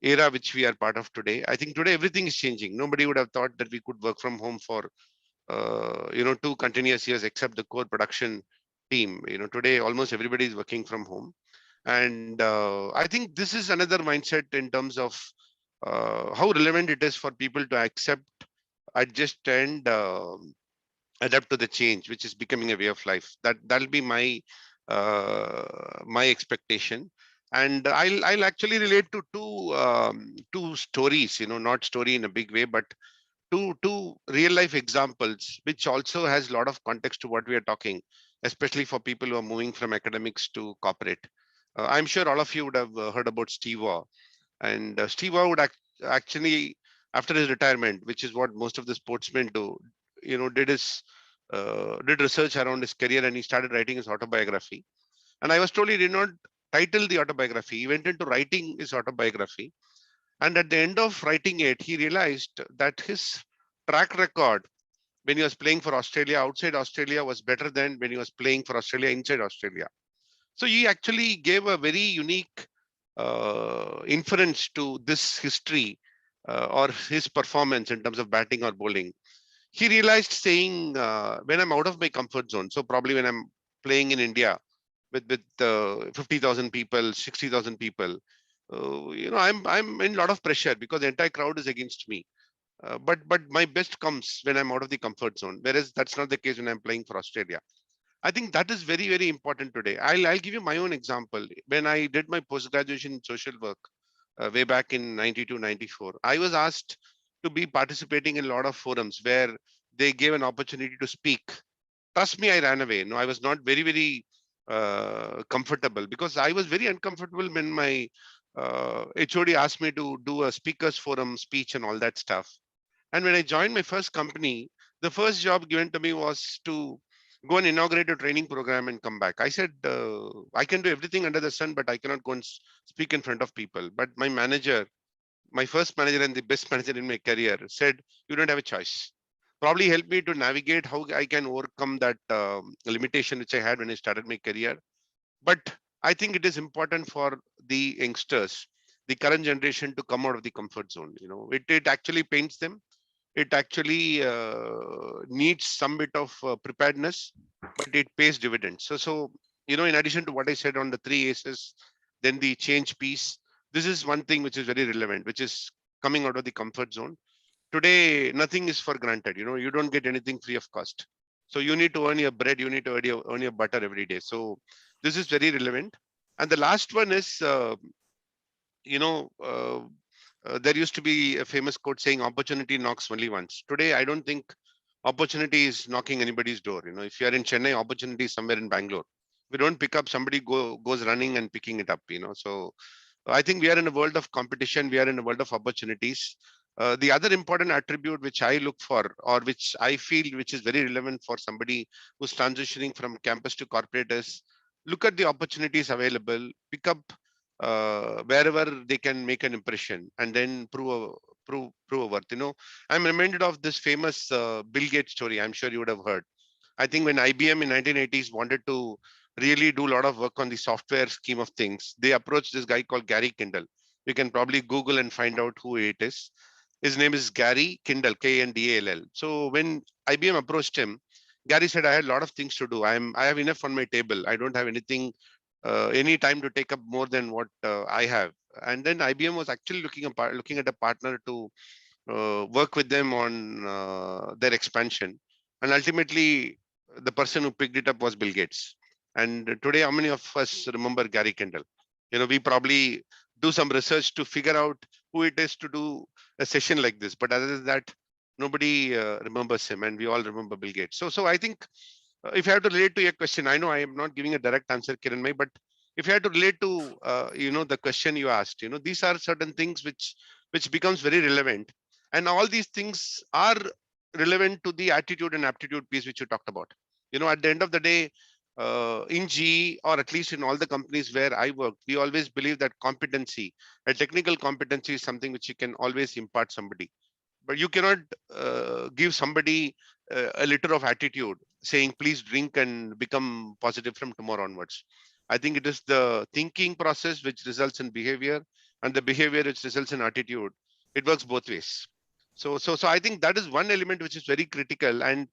era which we are part of today. I think today everything is changing. Nobody would have thought that we could work from home for 2 continuous years, except the core production team. Today almost everybody is working from home, and I think this is another mindset in terms of how relevant it is for people to accept, adjust, and adapt to the change, which is becoming a way of life. That'll be my expectation. And I'll actually relate to two stories, not story in a big way, but two real life examples, which also has a lot of context to what we are talking, especially for people who are moving from academics to corporate. I'm sure all of you would have heard about Steve Waugh, and Steve Waugh would actually, after his retirement, which is what most of the sportsmen do, did research around his career, and he started writing his autobiography. And I was told he did not title the autobiography. He went into writing his autobiography. And at the end of writing it, he realized that his track record when he was playing for Australia outside Australia was better than when he was playing for Australia inside Australia. So he actually gave a very unique inference to this history or his performance in terms of batting or bowling. He realized saying, when I'm out of my comfort zone, so probably when I'm playing in India, with 50,000 people, 60,000 people, I'm in a lot of pressure because the entire crowd is against me. But my best comes when I'm out of the comfort zone, whereas that's not the case when I'm playing for Australia. I think that is very, very important today. I'll give you my own example. When I did my post-graduation in social work way back in 92, 94, I was asked to be participating in a lot of forums where they gave an opportunity to speak. Trust me, I ran away. No, I was not very, very comfortable because I was very uncomfortable when my HOD asked me to do a speakers forum speech and all that stuff. And when I joined my first company, the first job given to me was to go and inaugurate a training program and come back. I said, I can do everything under the sun, but I cannot go and speak in front of people. But my manager, my first manager and the best manager in my career, said, you don't have a choice. Probably helped me to navigate how I can overcome that limitation which I had when I started my career. But I think it is important for the youngsters, the current generation, to come out of the comfort zone. It actually paints them. It actually needs some bit of preparedness, but it pays dividends. So in addition to what I said on the 3 A's, then the change piece, this is one thing which is very relevant, which is coming out of the comfort zone. Today, nothing is for granted. You don't get anything free of cost. So you need to earn your bread, you need to earn your butter every day. So this is very relevant. And the last one is, there used to be a famous quote saying opportunity knocks only once. Today, I don't think opportunity is knocking anybody's door. If you are in Chennai, opportunity is somewhere in Bangalore. If you don't pick up, somebody goes running and picking it up. So I think we are in a world of competition. We are in a world of opportunities. The other important attribute which I look for, or which I feel which is very relevant for somebody who's transitioning from campus to corporate, is look at the opportunities available, pick up wherever they can make an impression, and then prove a worth. I'm reminded of this famous Bill Gates story. I'm sure you would have heard. I think when IBM in 1980s wanted to really do a lot of work on the software scheme of things, they approached this guy called Gary Kindle. You can probably Google and find out who it is. His name is Gary Kindle, Kindall. So when IBM approached him, Gary said, I had a lot of things to do. I have enough on my table. I don't have anything, any time to take up more than what I have. And then IBM was actually looking at a partner to work with them on their expansion. And ultimately, the person who picked it up was Bill Gates. And today, how many of us remember Gary Kindle? We probably do some research to figure out who it is to do a session like this. But other than that, nobody remembers him, and we all remember Bill Gates. So I think if I have to relate to your question, I know I am not giving a direct answer, Kiranmai, but if you had to relate to the question you asked, these are certain things which becomes very relevant, and all these things are relevant to the attitude and aptitude piece which you talked about. At the end of the day, in GE, or at least in all the companies where I worked, we always believe that competency, a technical competency, is something which you can always impart somebody. But you cannot give somebody a liter of attitude saying, please drink and become positive from tomorrow onwards. I think it is the thinking process which results in behavior, and the behavior which results in attitude. It works both ways. So I think that is one element which is very critical. And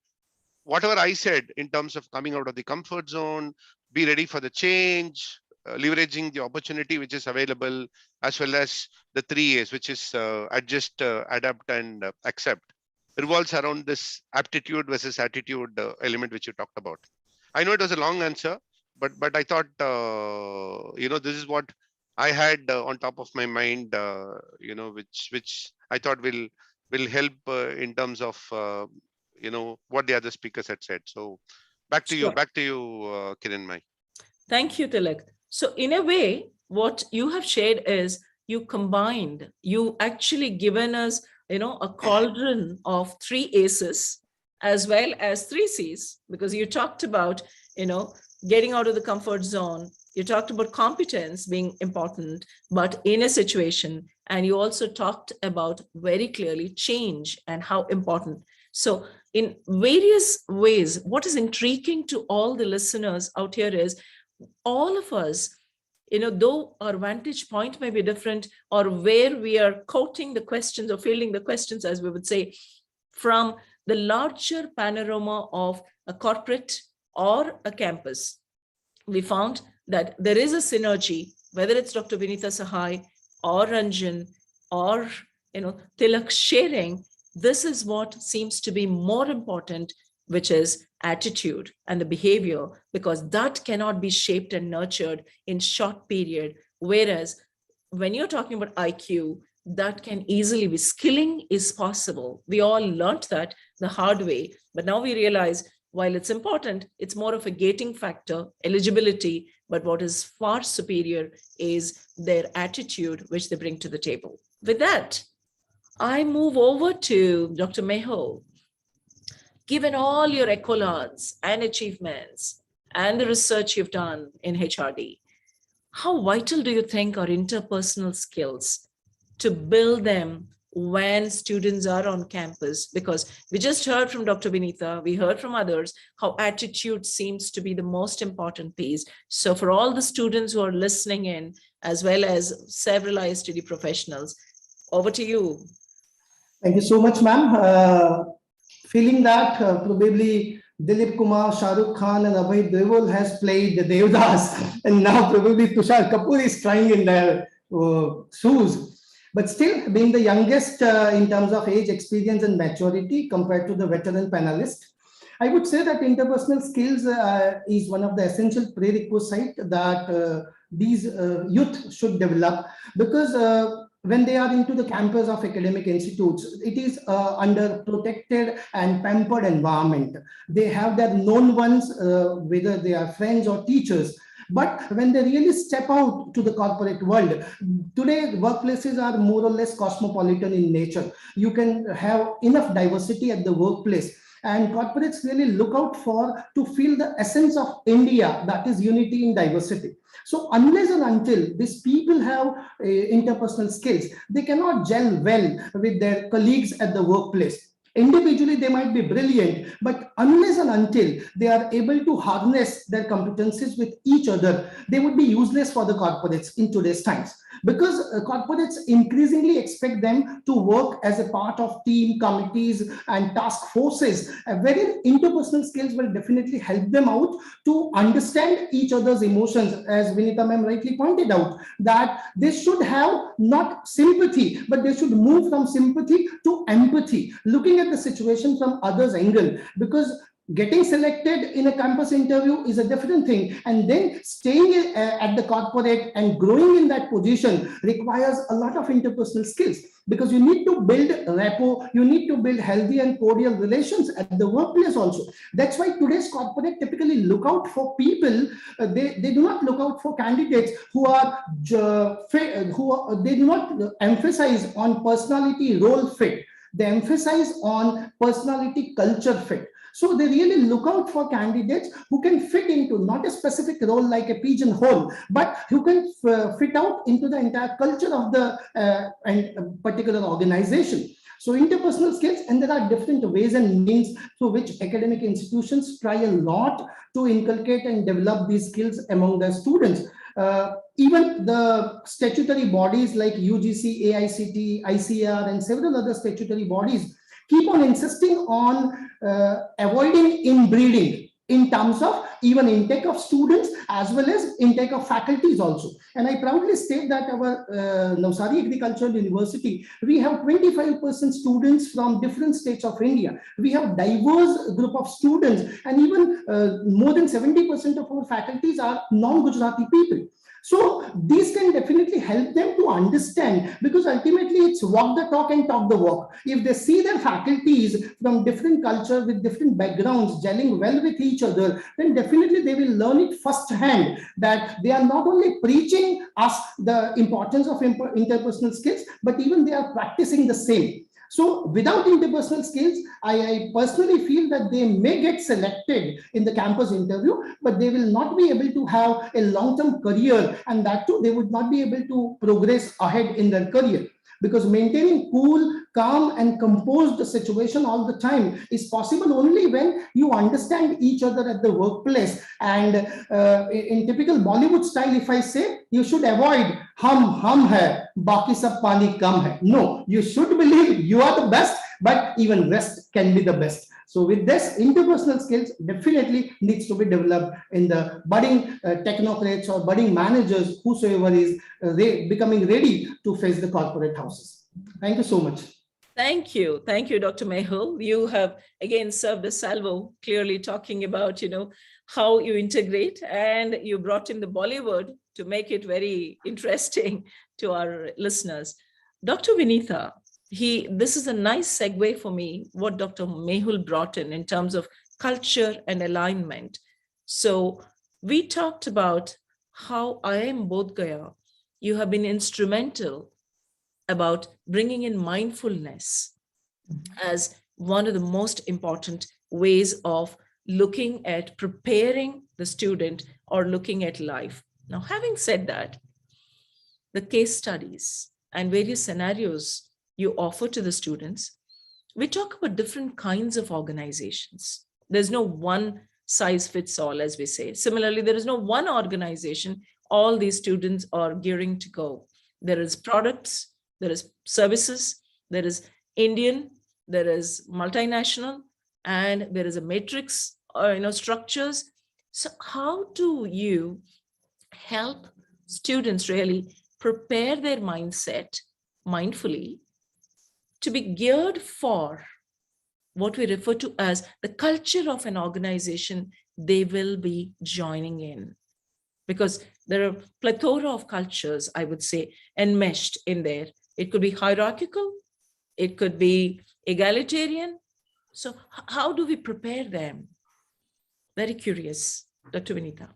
whatever I said in terms of coming out of the comfort zone, be ready for the change, leveraging the opportunity which is available, as well as the 3 A's, which is adjust, adapt, and accept, revolves around this aptitude versus attitude element which you talked about. I know it was a long answer, but I thought, this is what I had on top of my mind, which I thought will help in terms of what the other speakers had said. So back to you, Kiranmai. Thank you, Tilak. So in a way, what you have shared is you actually given us, a cauldron of 3 A's as well as 3 C's, because you talked about, getting out of the comfort zone. You talked about competence being important, but in a situation, and you also talked about very clearly change and how important. So in various ways, what is intriguing to all the listeners out here is all of us, though our vantage point may be different, or where we are quoting the questions or fielding the questions, as we would say, from the larger panorama of a corporate or a campus, we found that there is a synergy, whether it's Dr. Vinita Sahai or Ranjan or Tilak sharing. This is what seems to be more important, which is attitude and the behavior, because that cannot be shaped and nurtured in short period. Whereas when you're talking about IQ, that can easily be, skilling is possible. We all learned that the hard way, but now we realize while it's important, it's more of a gating factor, eligibility, but what is far superior is their attitude, which they bring to the table. With that, I move over to Dr. Mehul. Given all your accolades and achievements and the research you've done in HRD, how vital do you think are interpersonal skills to build them when students are on campus? Because we just heard from Dr. Vinita, we heard from others, how attitude seems to be the most important piece. So for all the students who are listening in, as well as several ISTD professionals, over to you. Thank you so much, ma'am. Feeling that probably Dilip Kumar, Shah Rukh Khan and Abhay Deol has played the Devdas, and now probably Tushar Kapoor is trying in their shoes. But still, being the youngest in terms of age, experience and maturity compared to the veteran panelist, I would say that interpersonal skills is one of the essential prerequisites that these youth should develop, because when they are into the campus of academic institutes, it is under protected and pampered environment. They have their known ones, whether they are friends or teachers. But when they really step out to the corporate world, today workplaces are more or less cosmopolitan in nature. You can have enough diversity at the workplace. And corporates really look out to feel the essence of India, that is unity in diversity. So unless and until these people have interpersonal skills, they cannot gel well with their colleagues at the workplace. Individually, they might be brilliant, but unless and until they are able to harness their competencies with each other, they would be useless for the corporates in today's times. Because corporates increasingly expect them to work as a part of team committees and task forces, wherein interpersonal skills will definitely help them out to understand each other's emotions. As Vinita ma'am rightly pointed out, that they should have not sympathy, but they should move from sympathy to empathy, looking at the situation from others' angle. Because getting selected in a campus interview is a different thing, and then staying at the corporate and growing in that position requires a lot of interpersonal skills, because you need to build rapport, you need to build healthy and cordial relations at the workplace also. That's why today's corporate typically look out for people, they do not look out for candidates who they do not emphasize on personality role fit, they emphasize on personality culture fit. So they really look out for candidates who can fit into not a specific role like a pigeonhole, but who can fit out into the entire culture of the particular organization. So interpersonal skills, and there are different ways and means through which academic institutions try a lot to inculcate and develop these skills among their students. Even the statutory bodies like UGC, AICT, ICR, and several other statutory bodies keep on insisting on avoiding inbreeding in terms of even intake of students as well as intake of faculties also. And I proudly state that our Navsari Agricultural University, we have 25% students from different states of India. We have diverse group of students, and even more than 70% of our faculties are non-Gujarati people. So these can definitely help them to understand, because ultimately it's walk the talk and talk the walk. If they see their faculties from different culture with different backgrounds gelling well with each other, then definitely they will learn it firsthand that they are not only preaching us the importance of interpersonal skills, but even they are practicing the same. So without interpersonal skills, I personally feel that they may get selected in the campus interview, but they will not be able to have a long-term career, and that too, they would not be able to progress ahead in their career. Because maintaining cool, calm and composed situation all the time is possible only when you understand each other at the workplace. And in typical Bollywood style, if I say, you should avoid hum hai, baki sab pani kam hai. No, you should believe you are the best, but even rest can be the best. So with this, interpersonal skills definitely needs to be developed in the budding technocrats or budding managers, whosoever is becoming ready to face the corporate houses. Thank you so much. Thank you. Thank you, Dr. Mehul. You have again served a salvo, clearly talking about, how you integrate, and you brought in the Bollywood to make it very interesting to our listeners. Dr. Vinitha, this is a nice segue for me, what Dr. Mehul brought in terms of culture and alignment. So we talked about how IIM Bodh Gaya, you have been instrumental about bringing in mindfulness as one of the most important ways of looking at preparing the student or looking at life. Now, having said that, the case studies and various scenarios you offer to the students, we talk about different kinds of organizations. There's no one size fits all, as we say. Similarly, there is no one organization all these students are gearing to go. There is products, there is services, there is Indian, there is multinational, and there is a matrix, structures. So how do you help students really prepare their mindset mindfully to be geared for what we refer to as the culture of an organization they will be joining in? Because there are a plethora of cultures, I would say, enmeshed in there. It could be hierarchical, it could be egalitarian. So how do we prepare them? Very curious, Dr. Vinitha.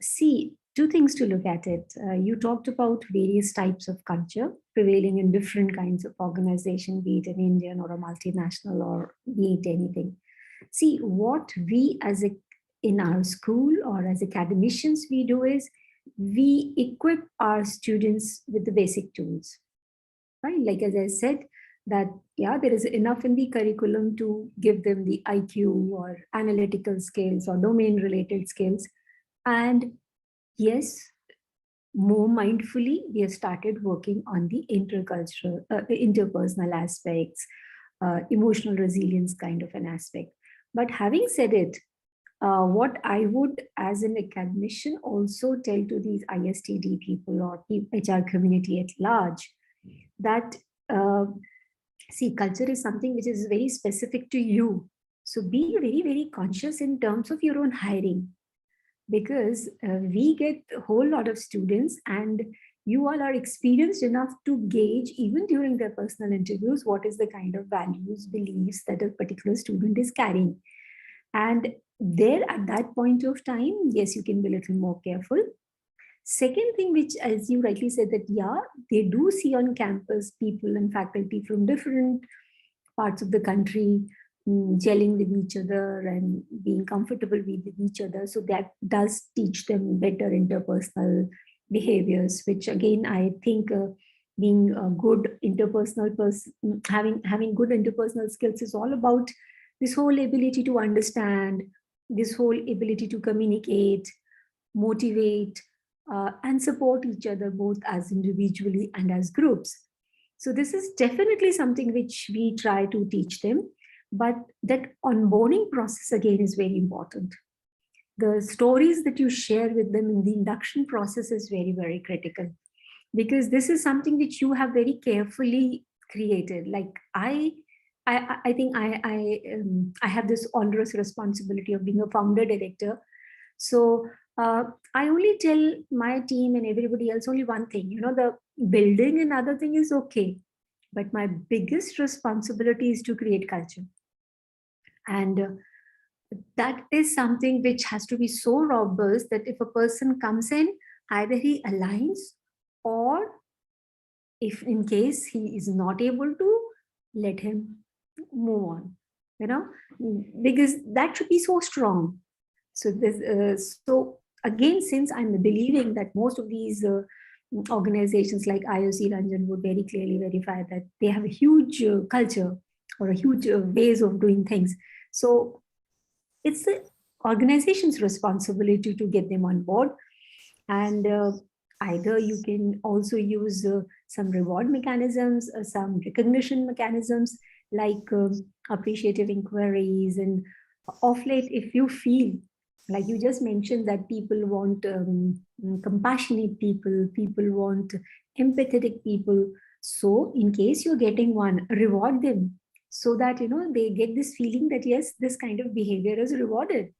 See, two things to look at it. You talked about various types of culture prevailing in different kinds of organization, be it an Indian or a multinational or be it anything. See, what we in our school or as academicians we do is we equip our students with the basic tools, right? Like as I said, that there is enough in the curriculum to give them the IQ or analytical skills or domain related skills. And yes, more mindfully, we have started working on the interpersonal aspects, emotional resilience kind of an aspect. But having said it, what I would, as an academician, also tell to these ISTD people or HR community at large, that see, culture is something which is very specific to you. So be very, very conscious in terms of your own hiring, because we get a whole lot of students and you all are experienced enough to gauge, even during their personal interviews, what is the kind of values, beliefs that a particular student is carrying. And there at that point of time, yes, you can be a little more careful. Second thing, which as you rightly said, that they do see on campus people and faculty from different parts of the country gelling with each other and being comfortable with each other. So that does teach them better interpersonal behaviors, which again, I think being a good interpersonal person, having good interpersonal skills is all about this whole ability to understand, this whole ability to communicate, motivate, and support each other, both as individually and as groups. So this is definitely something which we try to teach them. But that onboarding process again is very important. The stories that you share with them in the induction process is very, very critical, because this is something which you have very carefully created. Like I think I have this onerous responsibility of being a founder director. So I only tell my team and everybody else only one thing, the building and other thing is okay, but my biggest responsibility is to create culture. And that is something which has to be so robust that if a person comes in, either he aligns, or if in case he is not able to, let him move on, because that should be so strong. So this, so again, since I'm believing that most of these organizations like IOC Ranjan would very clearly verify that they have a huge culture or a huge ways of doing things. So it's the organization's responsibility to get them on board. And Either you can also use some reward mechanisms, some recognition mechanisms like appreciative inquiries. And of late, if you feel like you just mentioned that people want compassionate people, people want empathetic people. So in case you're getting one, reward them so that, they get this feeling that, yes, this kind of behavior is rewarded.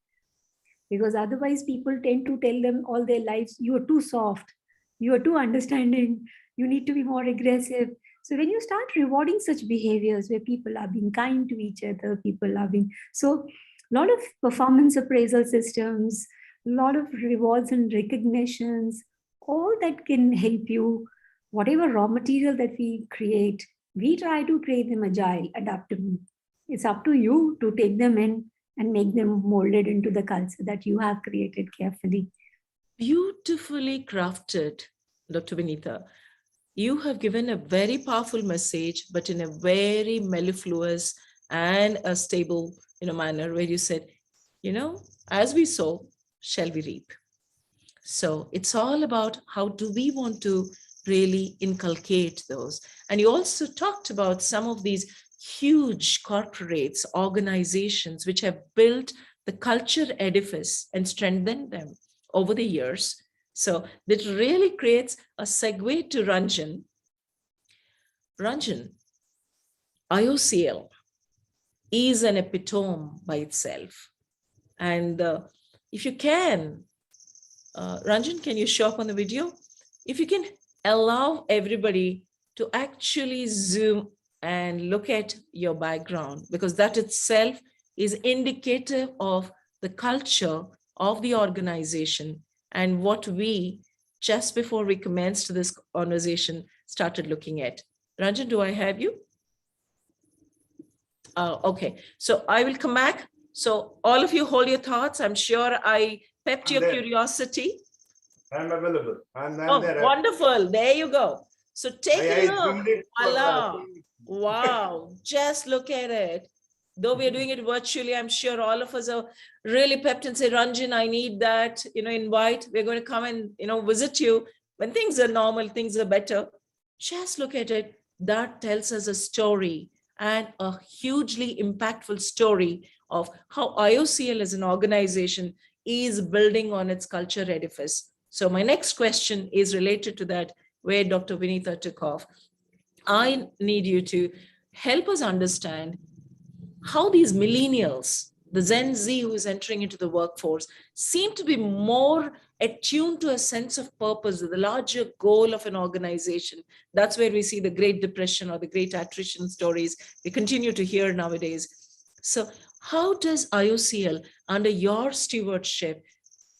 Because otherwise people tend to tell them all their lives, you are too soft, you are too understanding, you need to be more aggressive. So when you start rewarding such behaviors where people are being kind to each other, people are being, so a lot of performance appraisal systems, a lot of rewards and recognitions, all that can help you. Whatever raw material that we create, we try to create them agile, adaptable. It's up to you to take them in and make them molded into the culture that you have created carefully. Beautifully crafted, Dr. Vinitha. You have given a very powerful message, but in a very mellifluous and a stable, manner, where you said, as we sow, shall we reap. So it's all about how do we want to really inculcate those. And you also talked about some of these huge corporates, organizations, which have built the culture edifice and strengthened them over the years. So that really creates a segue to Ranjan. Ranjan, IOCL is an epitome by itself. And if you can, Ranjan, can you show up on the video? If you can allow everybody to actually zoom and look at your background, because that itself is indicative of the culture of the organization and what we, just before we commenced this conversation, started looking at. Ranjan, do I have you? Okay, so I will come back. So all of you hold your thoughts. I'm sure I pepped your curiosity. I'm available. I'm there. Wonderful. There you go. So take a look. Voila. Wow. Just look at it. Though we're doing it virtually, I'm sure all of us are really pepped and say, Ranjan, I need that, invite. We're going to come and, visit you. When things are normal, things are better. Just look at it. That tells us a story, and a hugely impactful story of how IOCL as an organization is building on its culture edifice. So my next question is related to that, where Dr. Vinitha took off. I need you to help us understand how these millennials, the Gen Z who is entering into the workforce, seem to be more attuned to a sense of purpose, the larger goal of an organization. That's where we see the Great Depression or the Great Attrition stories we continue to hear nowadays. So how does IOCL, under your stewardship,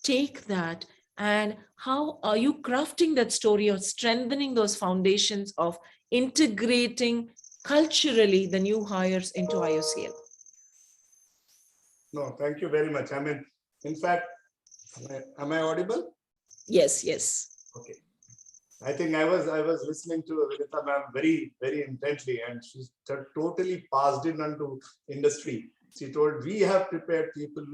take that, and how are you crafting that story or strengthening those foundations of integrating culturally the new hires into IOCL? No, thank you very much. I mean, in fact, am I audible? Yes, yes. Okay. I think I was listening to Vinitha ma'am very, very intently, and she's totally passed in onto industry. She told, we have prepared people,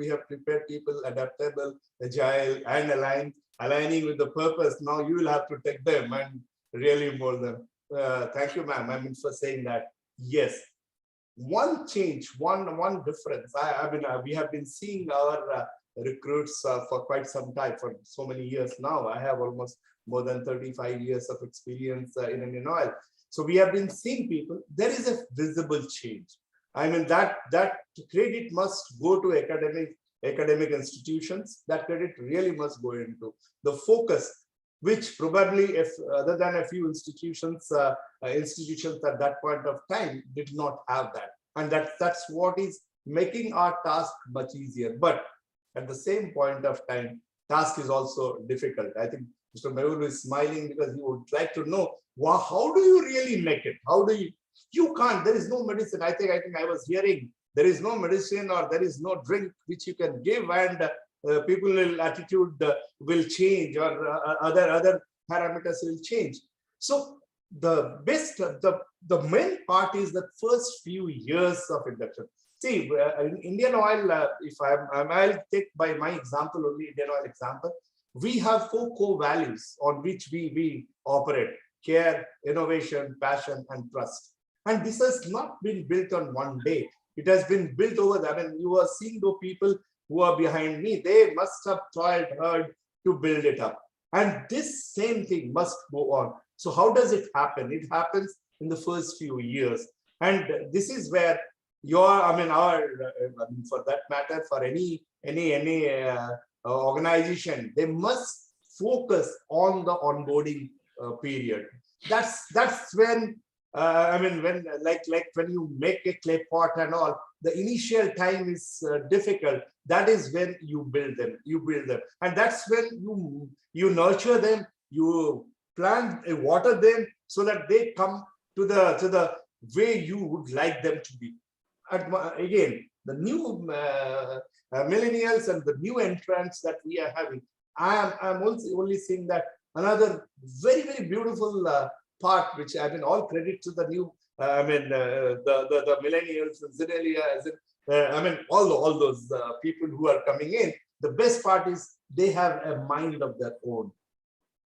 adaptable, agile, and aligning with the purpose. Now you will have to take them and really mold them. Thank you, ma'am. I mean, for saying that. Yes. One change, one difference. I mean, we have been seeing our recruits for quite some time, for so many years now. I have almost more than 35 years of experience in Indian Oil. So we have been seeing people. There is a visible change. I mean, that credit must go to academic institutions. That credit really must go into the focus, which probably, if other than a few institutions at that point of time did not have that. And that's what is making our task much easier. But at the same point of time, task is also difficult. I think Mr. Mayur is smiling because he would like to know, wow, how do you really make it? How do you can't, there is no medicine. I think I was hearing, there is no medicine or there is no drink which you can give, and people's attitude will change, or other parameters will change. So the best, the main part is the first few years of induction. See, in Indian Oil, if I'll take by my example only, Indian Oil example, we have 4 core values on which we operate: care, innovation, passion, and trust. And this has not been built on one day. It has been built over the, I mean, you are seeing the people who are behind me, they must have toiled hard to build it up. And this same thing must go on. So how does it happen? It happens in the first few years. And this is where for that matter, for any organization, they must focus on the onboarding period. That's when when you make a clay pot and all, the initial time is difficult. That is when you build them. And that's when you nurture them, you plant, water them, so that they come to the way you would like them to be. Again, the new millennials and the new entrants that we are having, I'm only seeing that another very, very beautiful part, which I mean, all credit to the new, the millennials, Zennials, all those people who are coming in. The best part is they have a mind of their own.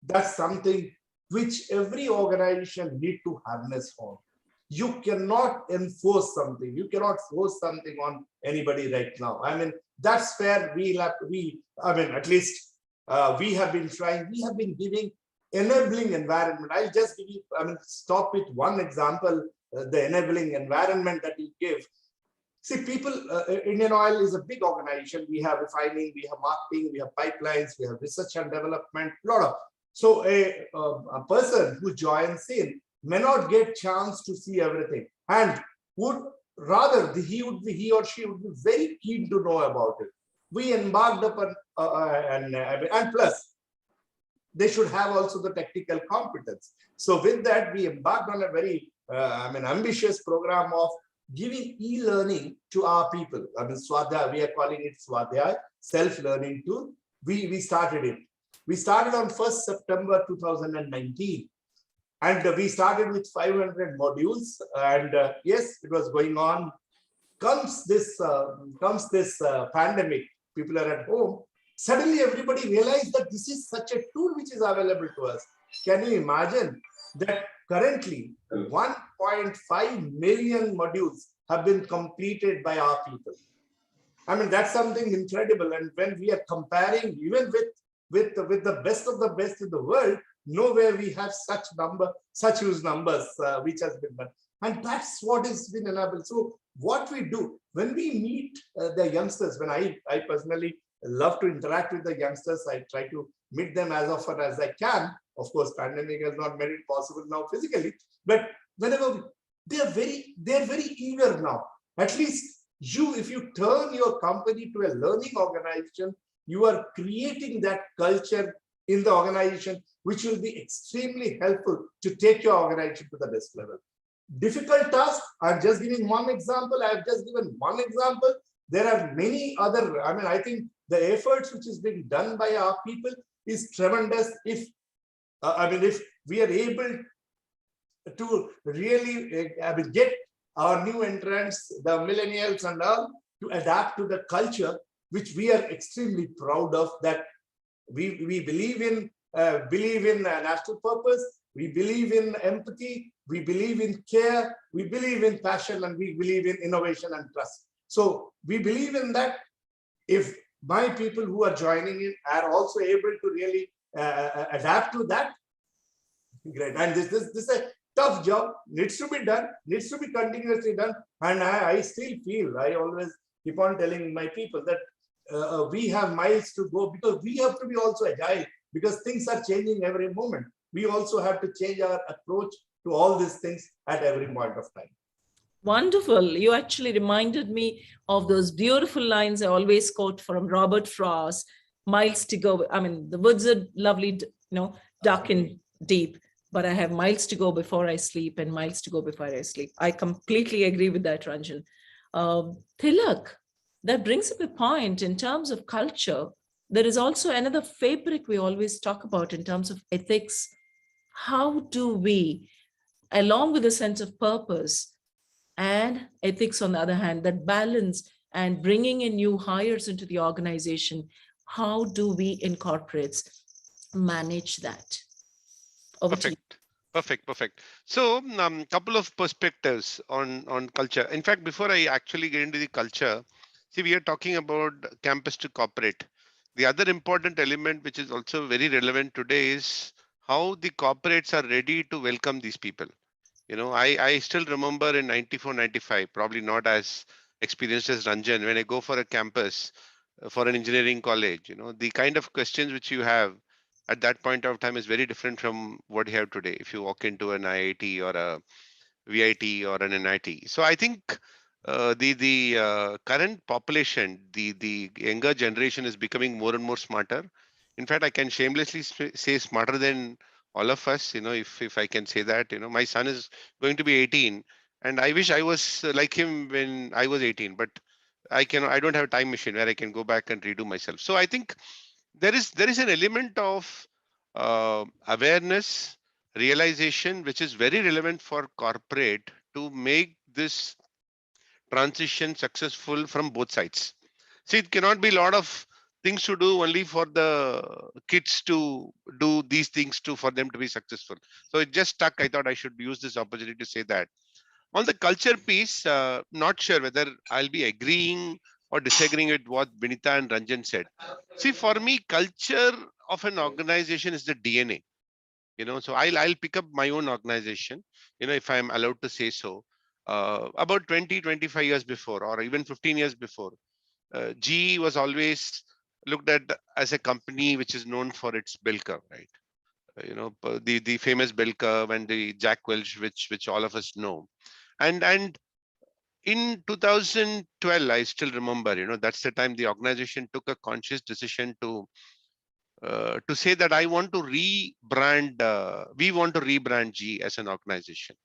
That's something which every organization need to harness on. You cannot enforce something. You cannot force something on anybody right now. I mean, that's where we have been trying. We have been giving enabling environment. I'll just give you, stop with one example, the enabling environment that you give. See, people, Indian Oil is a big organization. We have refining, we have marketing, we have pipelines, we have research and development, So a person who joins in may not get chance to see everything, and would rather he or she would be very keen to know about it. We embarked upon and plus they should have also the technical competence. So with that, we embarked on a very ambitious program of giving e-learning to our people. Swadhyay, we are calling it Swadhyay, self-learning tool. We started it. We started on 1st September 2019. And we started with 500 modules. And yes, it was going on. Comes this pandemic, people are at home. Suddenly everybody realized that this is such a tool which is available to us. Can you imagine that currently 1.5 million modules have been completed by our people? I mean, that's something incredible. And when we are comparing even with the best of the best in the world, nowhere we have such huge numbers which has been done. And that's what has been enabled. So what we do when we meet the youngsters, when I personally love to interact with the youngsters, I try to meet them as often as I can. Of course, pandemic has not made it possible now physically, but whenever they're very eager now. At least if you turn your company to a learning organization, you are creating that culture in the organization, which will be extremely helpful to take your organization to the next level. Difficult task, I'm just giving one example. I've just given one example. There are many other, I think the efforts which is being done by our people is tremendous. If we are able to really get our new entrants, the millennials and all, to adapt to the culture, which we are extremely proud of, that we believe in national purpose, we believe in empathy, we believe in care, we believe in passion, and we believe in innovation and trust. So we believe in that. If my people who are joining in are also able to really adapt to that, great. And this is a tough job, needs to be done, needs to be continuously done. And I still feel, I always keep on telling my people that we have miles to go, because we have to be also agile, because things are changing every moment. We also have to change our approach to all these things at every point of time. Wonderful. You actually reminded me of those beautiful lines I always quote from Robert Frost, miles to go. The woods are lovely, dark and deep, but I have miles to go before I sleep and miles to go before I sleep. I completely agree with that, Ranjan. Tilak, that brings up a point in terms of culture. There is also another fabric we always talk about in terms of ethics. How do we, along with a sense of purpose and ethics on the other hand, that balance and bringing in new hires into the organization, How do we in corporates manage that? Over to you. Perfect. So, couple of perspectives on culture. In fact, before I actually get into the culture, see, we are talking about campus to corporate. The other important element, which is also very relevant today, is how the corporates are ready to welcome these people. I still remember in 94, 95, probably not as experienced as Ranjan, when I go for a campus for an engineering college, the kind of questions which you have at that point of time is very different from what you have today. If you walk into an IIT or a VIT or an NIT. So I think the current population, the younger generation is becoming more and more smarter. In fact, I can shamelessly say smarter than all of us. If I can say that. My son is going to be 18, and I wish I was like him when I was 18, but I don't have a time machine where I can go back and redo myself. So I think there is an element of awareness, realization, which is very relevant for corporate to make this transition successful from both sides. See, it cannot be a lot of things to do only for the kids to do these things for them to be successful. So it just stuck. I thought I should use this opportunity to say that. On the culture piece, not sure whether I'll be agreeing or disagreeing with what Vinita and Ranjan said. See, for me, culture of an organization is the DNA. So I'll pick up my own organization, if I'm allowed to say so. About 20, 25 years before, or even 15 years before, GE was always looked at as a company which is known for its bell curve, right? The famous bell curve and the Jack Welch, which all of us know. And in 2012, I still remember, that's the time the organization took a conscious decision to say that I want to rebrand, we want to rebrand G as an organization.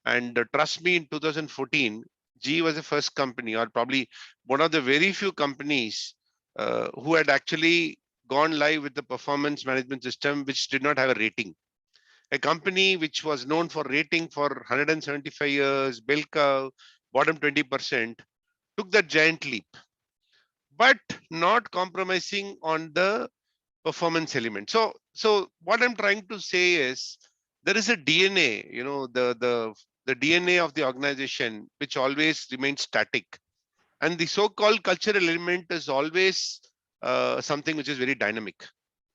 And trust me, in 2014, G was the first company, or probably one of the very few companies who had actually gone live with the performance management system, which did not have a rating. A company which was known for rating for 175 years, bell curve, bottom 20%, took that giant leap, but not compromising on the performance element. So what I'm trying to say is there is a DNA, the DNA of the organization, which always remains static. And the so-called cultural element is always something which is very dynamic.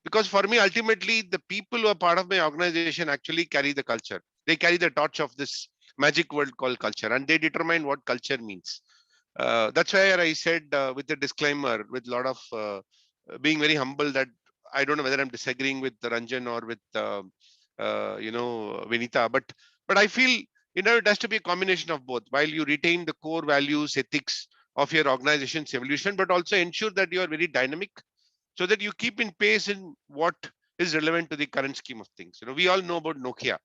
Because for me, ultimately, the people who are part of my organization actually carry the culture. They carry the torch of this magic word called culture, and they determine what culture means. That's why I said with the disclaimer, with a lot of being very humble, that I don't know whether I'm disagreeing with Ranjan or with Vinita, but I feel it has to be a combination of both. While you retain the core values, ethics of your organization's evolution, but also ensure that you are very dynamic, so that you keep in pace in what is relevant to the current scheme of things. We all know about Nokia.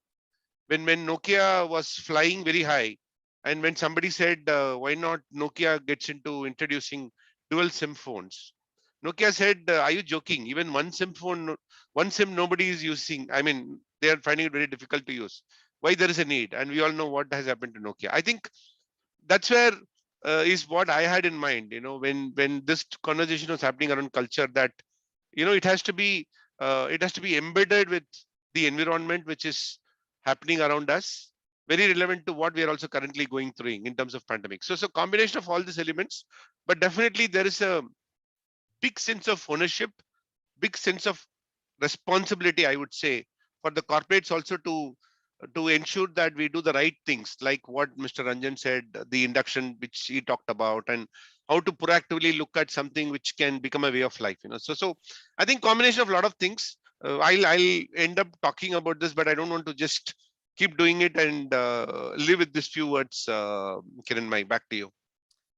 When Nokia was flying very high, and when somebody said, why not Nokia gets into introducing dual SIM phones, Nokia said, are you joking? Even one SIM phone, one SIM nobody is using. I mean, they are finding it very difficult to use. Why there is a need? And we all know what has happened to Nokia. I think that's where is what I had in mind, when this conversation was happening around culture, that, it has to be embedded with the environment which is happening around us, very relevant to what we are also currently going through in terms of pandemic. So combination of all these elements, but definitely there is a big sense of ownership, big sense of responsibility, I would say, for the corporates also to ensure that we do the right things, like what Mr. Ranjan said, the induction which he talked about, and how to proactively look at something which can become a way of life. So I think combination of a lot of things. I'll end up talking about this, but I don't want to just keep doing it, and live with these few words. Kiran, back to you.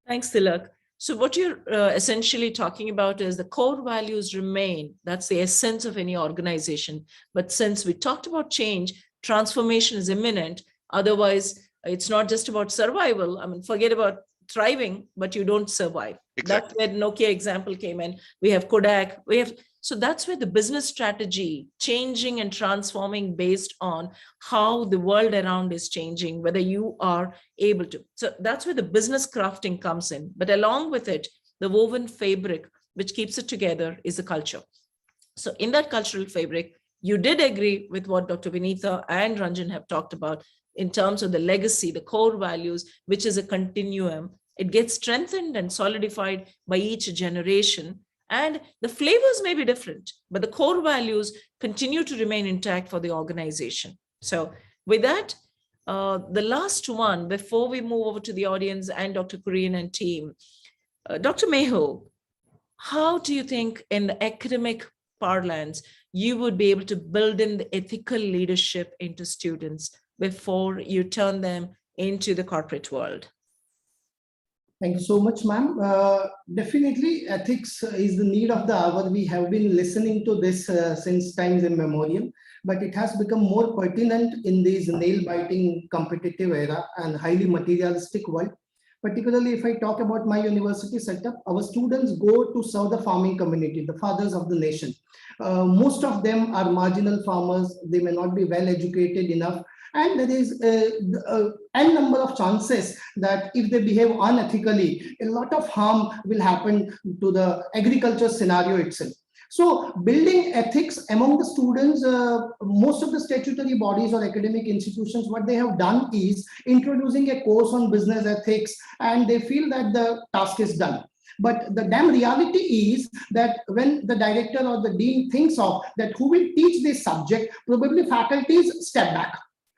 Thanks, Tilak. So what you're essentially talking about is the core values remain. That's the essence of any organization. But since we talked about change, transformation is imminent. Otherwise, it's not just about survival. I mean, forget about thriving, but you don't survive. Exactly. That's where Nokia example came in. We have Kodak. So that's where the business strategy changing and transforming based on how the world around is changing, whether you are able to. So that's where the business crafting comes in. But along with it, the woven fabric which keeps it together is the culture. So in that cultural fabric, you did agree with what Dr. Vinitha and Ranjan have talked about in terms of the legacy, the core values, which is a continuum. It gets strengthened and solidified by each generation. And the flavors may be different, but the core values continue to remain intact for the organization. So with that, the last one, before we move over to the audience and Dr. Kurian and team, Dr. Mehul, how do you think in the academic parlance, you would be able to build in the ethical leadership into students before you turn them into the corporate world? Thank you so much, ma'am. Definitely, ethics is the need of the hour. We have been listening to this since times immemorial, but it has become more pertinent in this nail-biting competitive era and highly materialistic world. Particularly, if I talk about my university setup, our students go to serve the farming community, the fathers of the nation. Most of them are marginal farmers. They may not be well educated enough. And there is n number of chances that if they behave unethically, a lot of harm will happen to the agriculture scenario itself. So building ethics among the students, most of the statutory bodies or academic institutions, what they have done is introducing a course on business ethics, and they feel that the task is done. But the damn reality is that when the director or the dean thinks of that who will teach this subject, probably faculties step back.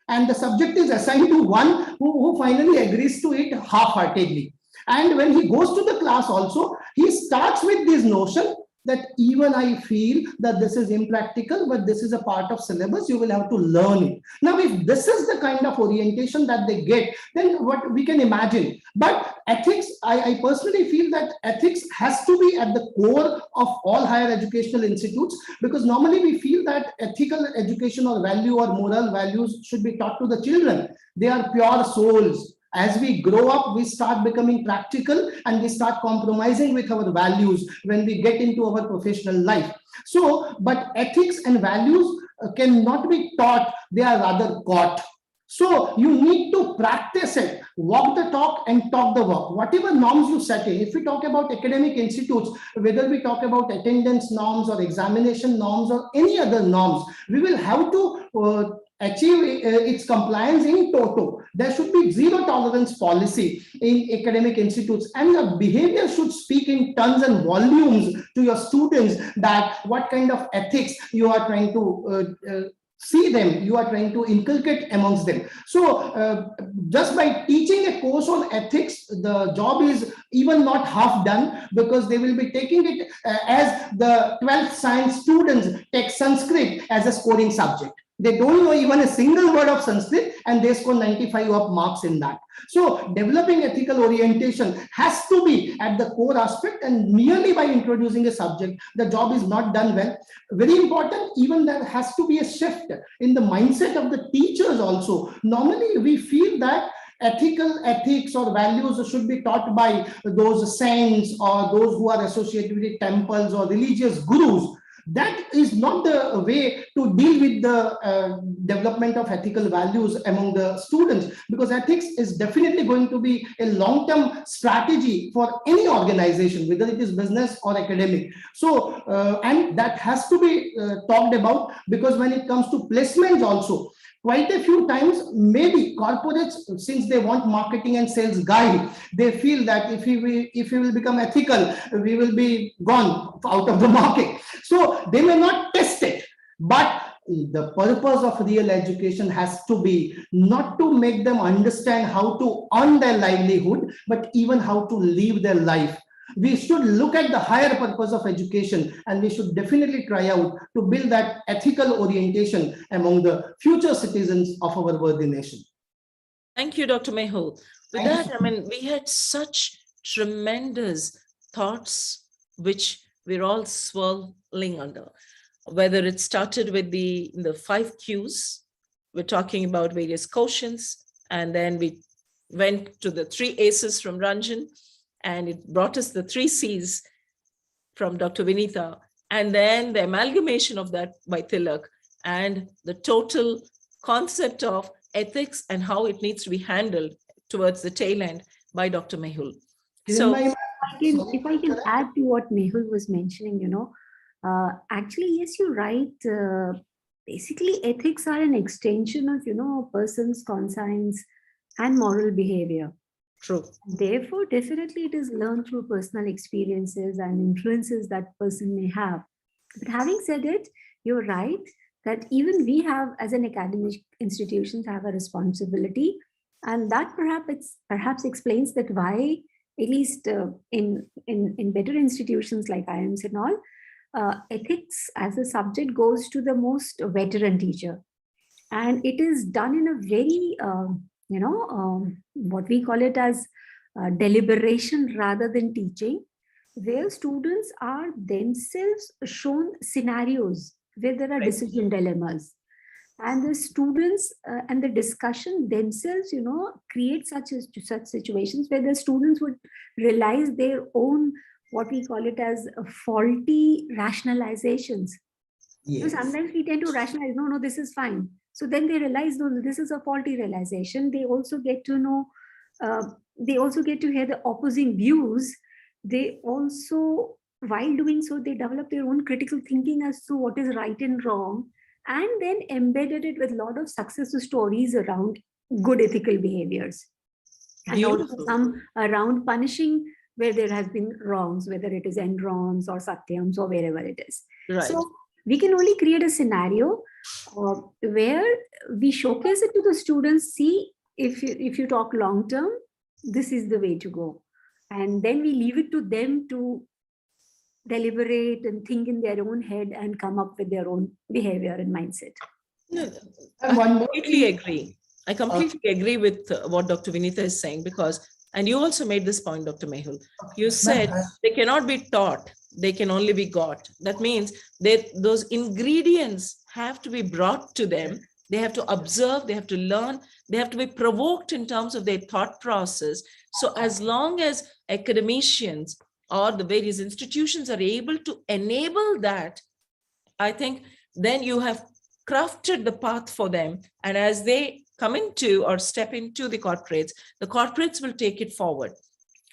And the subject is assigned to one who finally agrees to it half-heartedly. And when he goes to the class also, he starts with this notion that even I feel that this is impractical, but this is a part of syllabus, you will have to learn it. Now, if this is the kind of orientation that they get, then what we can imagine. But ethics, I personally feel that ethics has to be at the core of all higher educational institutes, because normally we feel that ethical education or value or moral values should be taught to the children. They are pure souls. As we grow up, we start becoming practical and we start compromising with our values when we get into our professional life. So, but ethics and values cannot be taught, they are rather caught. So you need to practice it, walk the talk and talk the walk. Whatever norms you set in, if we talk about academic institutes, whether we talk about attendance norms or examination norms or any other norms, we will have to achieve its compliance in toto. There should be zero tolerance policy in academic institutes, and your behavior should speak in tons and volumes to your students that what kind of ethics you are trying to see them, you are trying to inculcate amongst them. So just by teaching a course on ethics, the job is even not half done, because they will be taking it as the 12th science students take Sanskrit as a scoring subject. They don't know even a single word of Sanskrit and they score 95 of marks in that. So developing ethical orientation has to be at the core aspect, and merely by introducing a subject, the job is not done well. Very important, even there has to be a shift in the mindset of the teachers also. Normally we feel that ethics or values should be taught by those saints or those who are associated with temples or religious gurus. That is not the way to deal with the development of ethical values among the students, because ethics is definitely going to be a long-term strategy for any organization, whether it is business or academic. So, and that has to be talked about, because when it comes to placements also, quite a few times, maybe corporates, since they want marketing and sales guy, they feel that if we will become ethical, we will be gone out of the market. So they may not test it, but the purpose of real education has to be not to make them understand how to earn their livelihood, but even how to live their life. We should look at the higher purpose of education, and we should definitely try out to build that ethical orientation among the future citizens of our worthy nation. Thank you, Dr. Mehul. With that, I mean, we had such tremendous thoughts which we're all swirling under. Whether it started with the 5 Qs, we're talking about various quotients, and then we went to the 3 Aces from Ranjan, and it brought us the 3 Cs from Dr. Vinitha, and then the amalgamation of that by Tilak, and the total concept of ethics and how it needs to be handled towards the tail end by Dr. Mehul. So, if I can add to what Mehul was mentioning, actually, yes, you're right. Basically, ethics are an extension of, a person's conscience and moral behavior. True. Therefore, definitely it is learned through personal experiences and influences that person may have. But having said it, you're right that even we have, as an academic institutions, have a responsibility, and that perhaps explains that why, at least in better institutions like IIMs and all, ethics as a subject goes to the most veteran teacher, and it is done in a very what we call it as deliberation rather than teaching, where students are themselves shown scenarios where there are Right. decision dilemmas, and the students and the discussion themselves create such situations where the students would realize their own, what we call it as, faulty rationalizations. Yes. Sometimes we tend to rationalize, no, this is fine. So then they realize, no, this is a faulty realization. They also get to know, they also get to hear the opposing views. They also, while doing so, they develop their own critical thinking as to what is right and wrong, and then embedded it with a lot of success stories around good ethical behaviors. And also Beautiful. some around punishing where there has been wrongs, whether it is enrons or satyams or wherever it is. Right. So we can only create a scenario where we showcase it to the students. See, if you talk long term, this is the way to go, and then we leave it to them to deliberate and think in their own head and come up with their own behavior and mindset. No, And one I more completely thing. agree. I completely agree with what Dr. Vinita is saying, because, and you also made this point, Dr. Mehul. You said they cannot be taught, they can only be got. That means that those ingredients have to be brought to them. They have to observe, they have to learn, they have to be provoked in terms of their thought process. So as long as academicians or the various institutions are able to enable that, I think then you have crafted the path for them. And as they come into or step into the corporates will take it forward.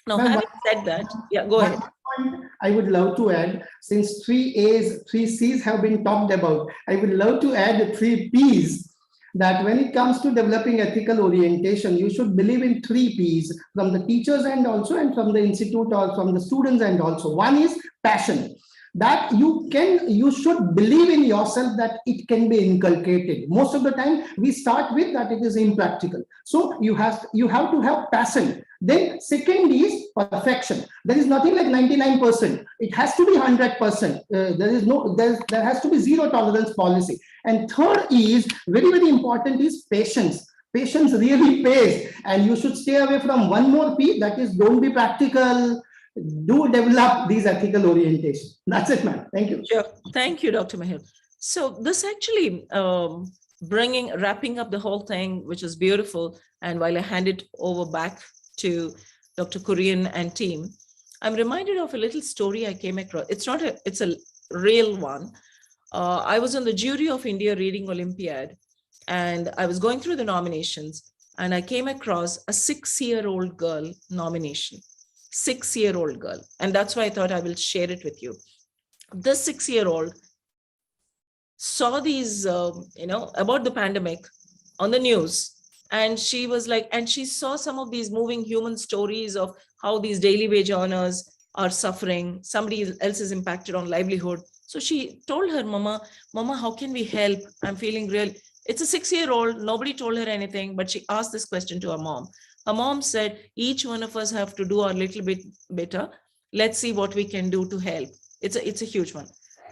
Now, Ma'am, having said that, yeah, go one ahead. point I would love to add, since 3 A's, 3 C's have been talked about, I would love to add the 3 P's, that when it comes to developing ethical orientation, you should believe in 3 P's from the teachers end also, and from the institute or from the students end also. One is passion. That you should believe in yourself that it can be inculcated. Most of the time we start with that it is impractical. So you have to have passion. Then second is perfection. There is nothing like 99%. It has to be 100%. There has to be zero tolerance policy. And third is very, very important is patience. Patience really pays, and you should stay away from one more P, that is don't be practical. Do develop these ethical orientation. That's it, man. Thank you. Sure. Thank you, Dr. Mehul. So this actually wrapping up the whole thing, which is beautiful. And while I hand it over back to Dr. Kurian and team, I'm reminded of a little story I came across. It's a real one. I was on the jury of India Reading Olympiad, and I was going through the nominations, and I came across a 6-year-old girl nomination. 6-year-old girl. And that's why I thought I will share it with you. This 6-year-old saw these, about the pandemic on the news. And she was like, and she saw some of these moving human stories of how these daily wage earners are suffering. Somebody else is impacted on livelihood. So she told her, Mama, how can we help? I'm feeling real. It's a 6-year-old. Nobody told her anything, but she asked this question to her mom. Her mom said, each one of us have to do our little bit better. Let's see what we can do to help. It's a huge one.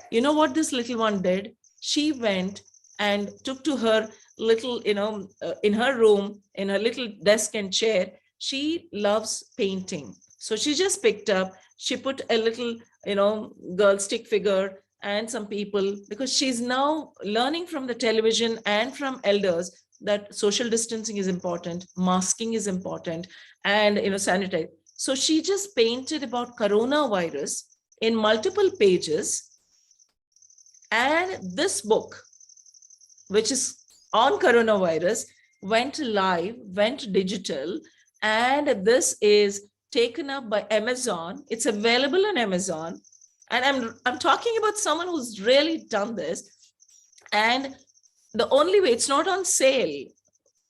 You know what this little one did? She went and took to her little, in her room, in her little desk and chair. She loves painting. So she just picked up, she put a little, girl stick figure and some people, because she's now learning from the television and from elders that social distancing is important, masking is important, and sanitize. So she just painted about coronavirus in multiple pages, and this book, which is on coronavirus, went live, went digital, and this is taken up by Amazon. It's available on Amazon. And I'm talking about someone who's really done this. And the only way, it's not on sale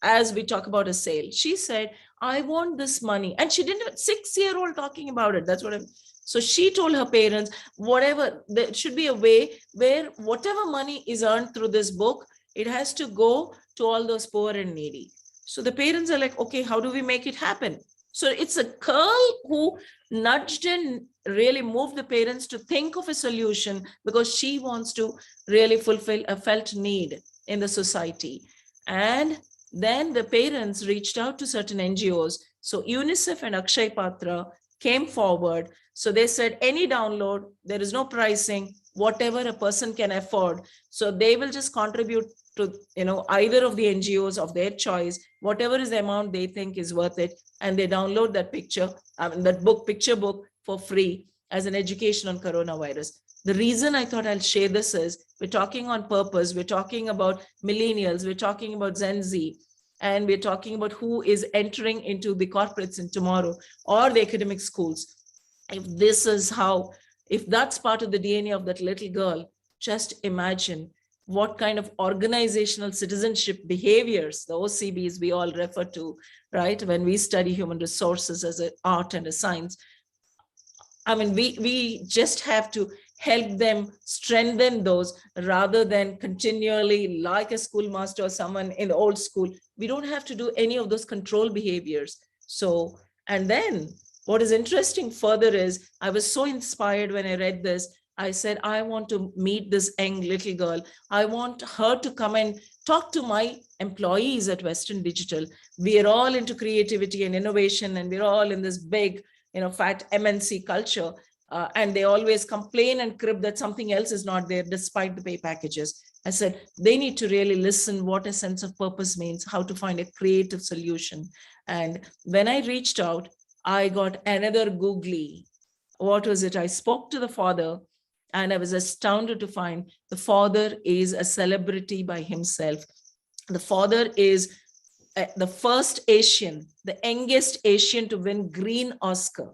as we talk about a sale. She said, I want this money. And she didn't, 6-year-old talking about it. That's what I'm. So she told her parents, whatever, there should be a way where whatever money is earned through this book, it has to go to all those poor and needy. So the parents are like, okay, how do we make it happen? So it's a girl who nudged and really moved the parents to think of a solution because she wants to really fulfill a felt need in the society. And then the parents reached out to certain NGOs. So UNICEF and Akshay Patra came forward. So they said, any download, there is no pricing, whatever a person can afford. So they will just contribute to, either of the NGOs of their choice, whatever is the amount they think is worth it. And they download that picture book for free as an education on coronavirus. The reason I thought I'll share this is we're talking on purpose. We're talking about millennials. We're talking about Gen Z. And we're talking about who is entering into the corporates in tomorrow or the academic schools. If that's part of the DNA of that little girl, just imagine what kind of organizational citizenship behaviors, the OCBs we all refer to, right? When we study human resources as an art and a science. I mean, we just have to help them strengthen those rather than continually, like a schoolmaster or someone in the old school. We don't have to do any of those control behaviors. So, and then what is interesting further is I was so inspired when I read this. I said, I want to meet this young little girl. I want her to come and talk to my employees at Western Digital. We are all into creativity and innovation, and we're all in this big, fat MNC culture. And they always complain and crib that something else is not there despite the pay packages. I said, they need to really listen what a sense of purpose means, how to find a creative solution. And when I reached out, I got another googly. What was it? I spoke to the father and I was astounded to find the father is a celebrity by himself. The father is the first Asian, the youngest Asian to win Green Oscar.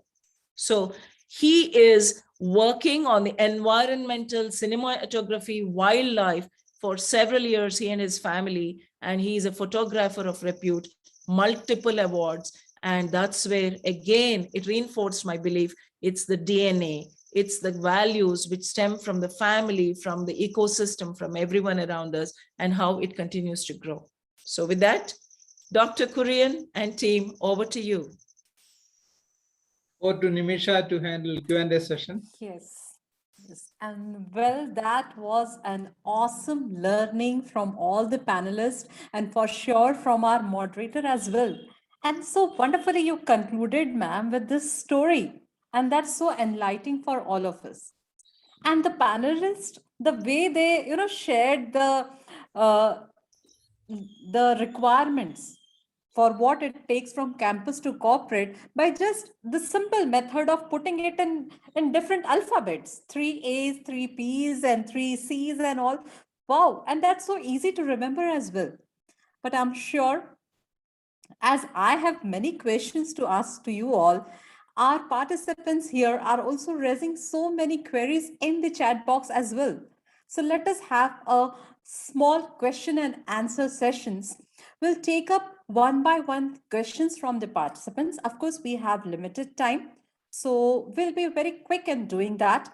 So he is working on the environmental cinematography, wildlife for several years, he and his family, and he's a photographer of repute, multiple awards. And that's where, again, it reinforced my belief. It's the DNA, it's the values which stem from the family, from the ecosystem, from everyone around us, and how it continues to grow. So with that, Dr. Kurian and team, over to you. Over to Nimisha to handle Q&A session. Yes. And well, that was an awesome learning from all the panelists and for sure from our moderator as well. And so wonderfully you concluded, ma'am, with this story. And that's so enlightening for all of us. And the panelists, the way they, shared the requirements for what it takes from campus to corporate by just the simple method of putting it in different alphabets, 3 A's, 3 P's, and 3 C's and all. Wow, and that's so easy to remember as well. But I'm sure, as I have many questions to ask to you all, our participants here are also raising so many queries in the chat box as well. So let us have a small question and answer sessions. We'll take up one by one questions from the participants. Of course, we have limited time, so we'll be very quick in doing that.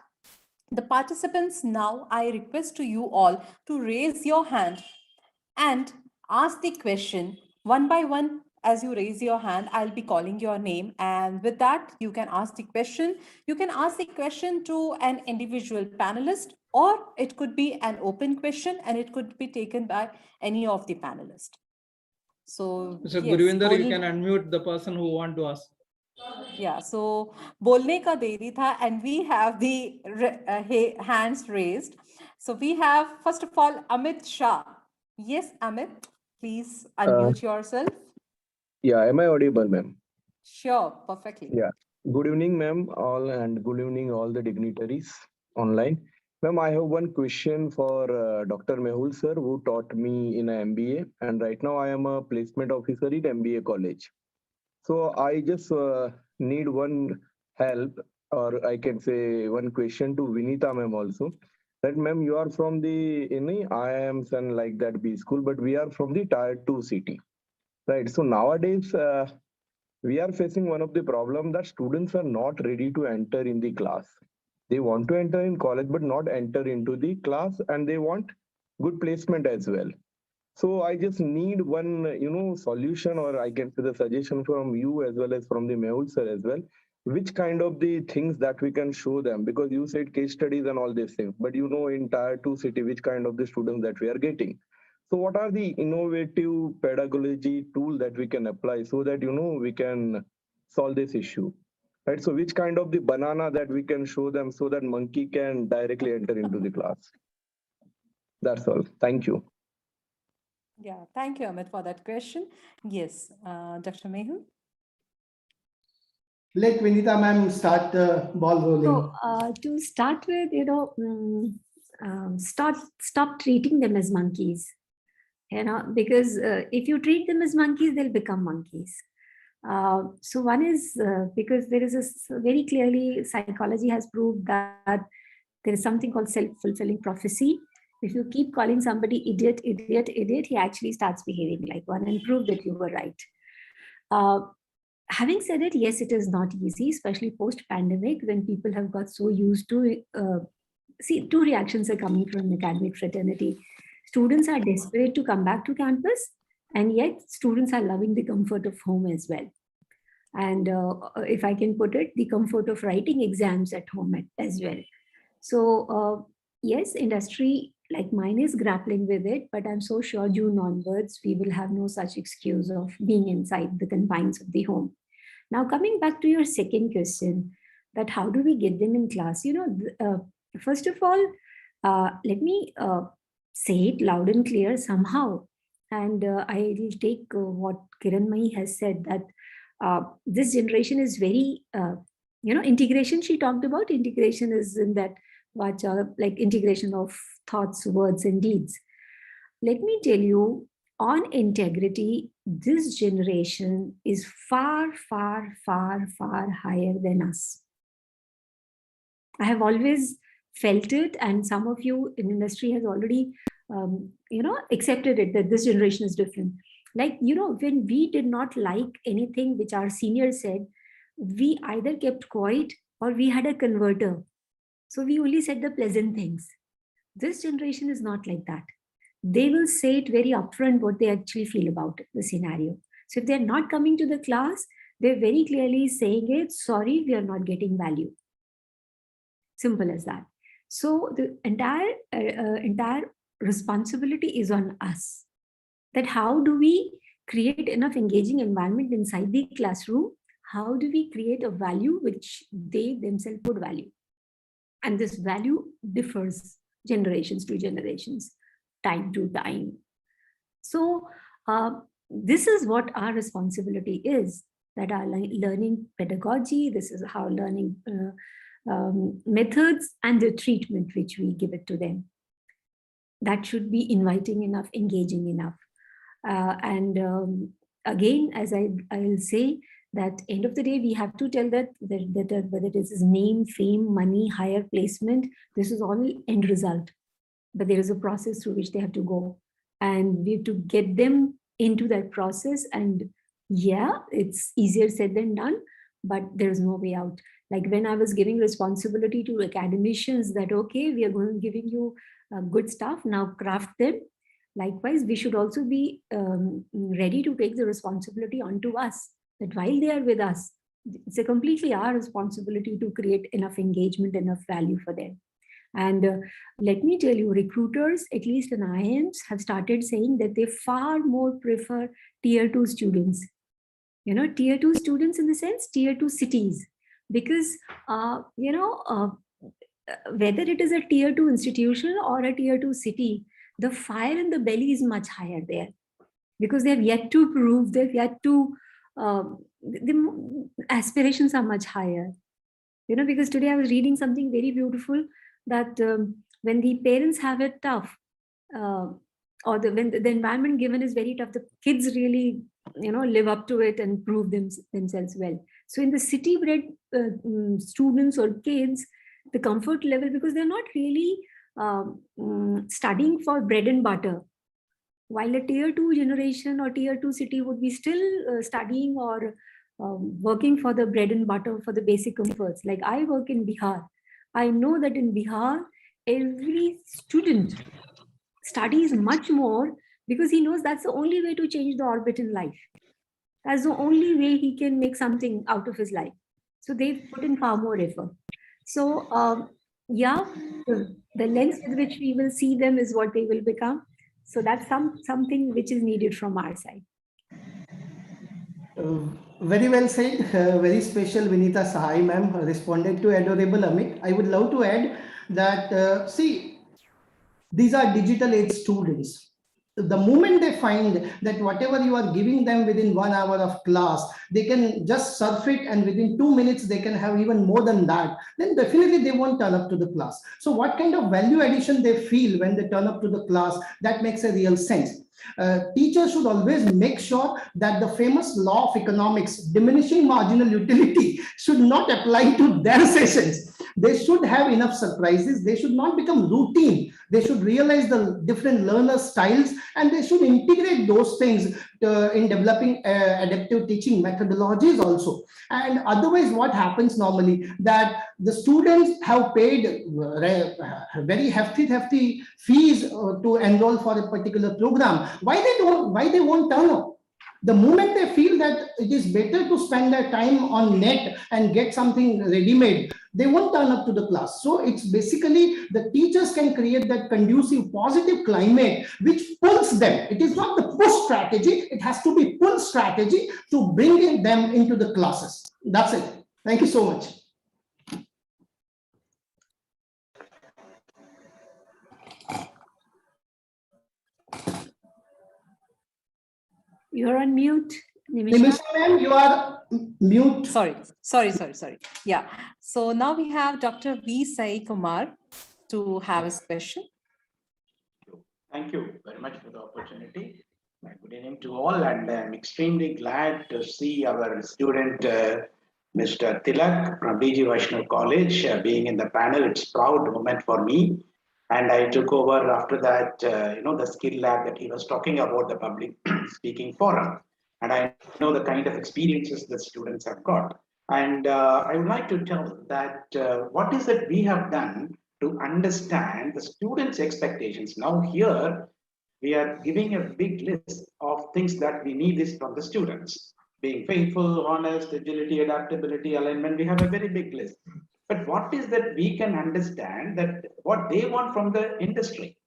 The participants now, I request to you all to raise your hand and ask the question one by one. As you raise your hand, I'll be calling your name. And with that, you can ask the question. You can ask the question to an individual panelist, or it could be an open question and it could be taken by any of the panelists. So, So yes, Gurvinder, you can unmute the person who want to ask. Yeah, so bolne ka deri tha, and we have the hands raised. So we have, first of all, Amit Shah. Yes, Amit, please unmute yourself. Yeah, am I audible, ma'am? Sure, perfectly. Yeah. Good evening, ma'am, all, and good evening, all the dignitaries online. Ma'am, I have one question for Dr. Mehul sir, who taught me in a MBA, and right now I am a placement officer at MBA college. So I just need one help, or I can say one question to Vinita ma'am also. That ma'am, you are from the IIMs and like that B school, but we are from the tier 2 city, right? So nowadays we are facing one of the problem that students are not ready to enter in the class. They want to enter in college, but not enter into the class, and they want good placement as well. So I just need one, solution, or I can say the suggestion from you as well as from the Mehul sir as well. Which kind of the things that we can show them, because you said case studies and all these things, but in tier 2 city, which kind of the students that we are getting. So what are the innovative pedagogy tool that we can apply so that, we can solve this issue, right? So which kind of the banana that we can show them so that monkey can directly enter into the class? That's all. Thank you. Yeah, thank you, Amit, for that question. Yes, Dr. Mehul. Let Vinita ma'am start the ball rolling. So to start with, stop treating them as monkeys. Because if you treat them as monkeys, they'll become monkeys. So one is because there is very clearly psychology has proved that there is something called self-fulfilling prophecy. If you keep calling somebody idiot, idiot, idiot, he actually starts behaving like one, and prove that you were right. Having said it, yes, it is not easy, especially post-pandemic, when people have got so used to see, two reactions are coming from academic fraternity. Students are desperate to come back to campus, and yet students are loving the comfort of home as well. And if I can put it, the comfort of writing exams at home as well. So yes, industry like mine is grappling with it, but I'm so sure June onwards, we will have no such excuse of being inside the confines of the home. Now, coming back to your second question, that how do we get them in class? First of all, let me say it loud and clear somehow. And I will take what Kiranmai has said, that this generation is very, integration she talked about. Integration is in that vacha, like integration of thoughts, words, and deeds. Let me tell you, on integrity, this generation is far, far, far, far higher than us. I have always felt it, and some of you in industry has already, accepted it, that this generation is different. Like, when we did not like anything which our seniors said, we either kept quiet or we had a converter. So we only said the pleasant things. This generation is not like that. They will say it very upfront what they actually feel about the scenario. So if they're not coming to the class, they're very clearly saying it, sorry, we are not getting value. Simple as that. So the entire responsibility is on us. That how do we create enough engaging environment inside the classroom? How do we create a value which they themselves would value? And this value differs generations to generations, time to time. So this is what our responsibility is, that our learning pedagogy, this is how learning methods and the treatment which we give it to them. That should be inviting enough, engaging enough. Again, as I will say, that end of the day, we have to tell that whether it is name, fame, money, higher placement, this is all end result. But there is a process through which they have to go. And we have to get them into that process. And yeah, it's easier said than done, but there is no way out. Like when I was giving responsibility to academicians that, okay, we are going to giving you good stuff, now craft them. Likewise, we should also be ready to take the responsibility onto us, that while they are with us, it's a completely our responsibility to create enough engagement, enough value for them. And let me tell you, recruiters, at least in IIMs, have started saying that they far more prefer tier 2 students. Tier 2 students in the sense, tier 2 cities. Because, whether it is a tier 2 institution or a tier 2 city, the fire in the belly is much higher there. Because they have yet to prove, they've yet to, the aspirations are much higher. Because today I was reading something very beautiful, that when the parents have it tough, or when the environment given is very tough, the kids really, live up to it and prove themselves well. So in the city bred students or kids, the comfort level, because they're not really studying for bread and butter, while a tier 2 generation or tier 2 city would be still studying or working for the bread and butter, for the basic comforts. Like I work in Bihar. I know that in Bihar, every student studies much more because he knows that's the only way to change the orbit in life. That's the only way he can make something out of his life. So they've put in far more effort. So yeah, the lens with which we will see them is what they will become. So that's something which is needed from our side. Very well said. Very special, Vinita Sahai ma'am responded to adorable Amit. I would love to add that, see, these are digital age students. The moment they find that whatever you are giving them within 1 hour of class, they can just surf it and within 2 minutes they can have even more than that, then definitely they won't turn up to the class. So what kind of value addition they feel when they turn up to the class, that makes a real sense. Teachers should always make sure that the famous law of economics, diminishing marginal utility, should not apply to their sessions. They should have enough surprises. They should not become routine. They should realize the different learner styles and they should integrate those things in developing adaptive teaching methodologies also. And otherwise, what happens normally that the students have paid very hefty fees to enroll for a particular program. Why they won't turn up? The moment they feel that it is better to spend their time on net and get something ready-made, they won't turn up to the class. So it's basically the teachers can create that conducive, positive climate which pulls them. It is not the push strategy, it has to be pull strategy to bring them into the classes. That's it. Thank you so much. You're on mute, Nimisha. Nimisha ma'am, you are mute. Sorry. Yeah. So now we have Dr. V. Sai Kumar to have his question. Thank you very much for the opportunity. Good evening to all, and I'm extremely glad to see our student, Mr. Tilak from DG Vaishnav College, being in the panel. It's a proud moment for me. And I took over after that, the skill lab that he was talking about, the public speaking forum. And I know the kind of experiences that students have got. And I would like to tell that what is it we have done to understand the students' expectations. Now here, we are giving a big list of things that we need is from the students. Being faithful, honest, agility, adaptability, alignment, we have a very big list. But what is that we can understand that what they want from the industry,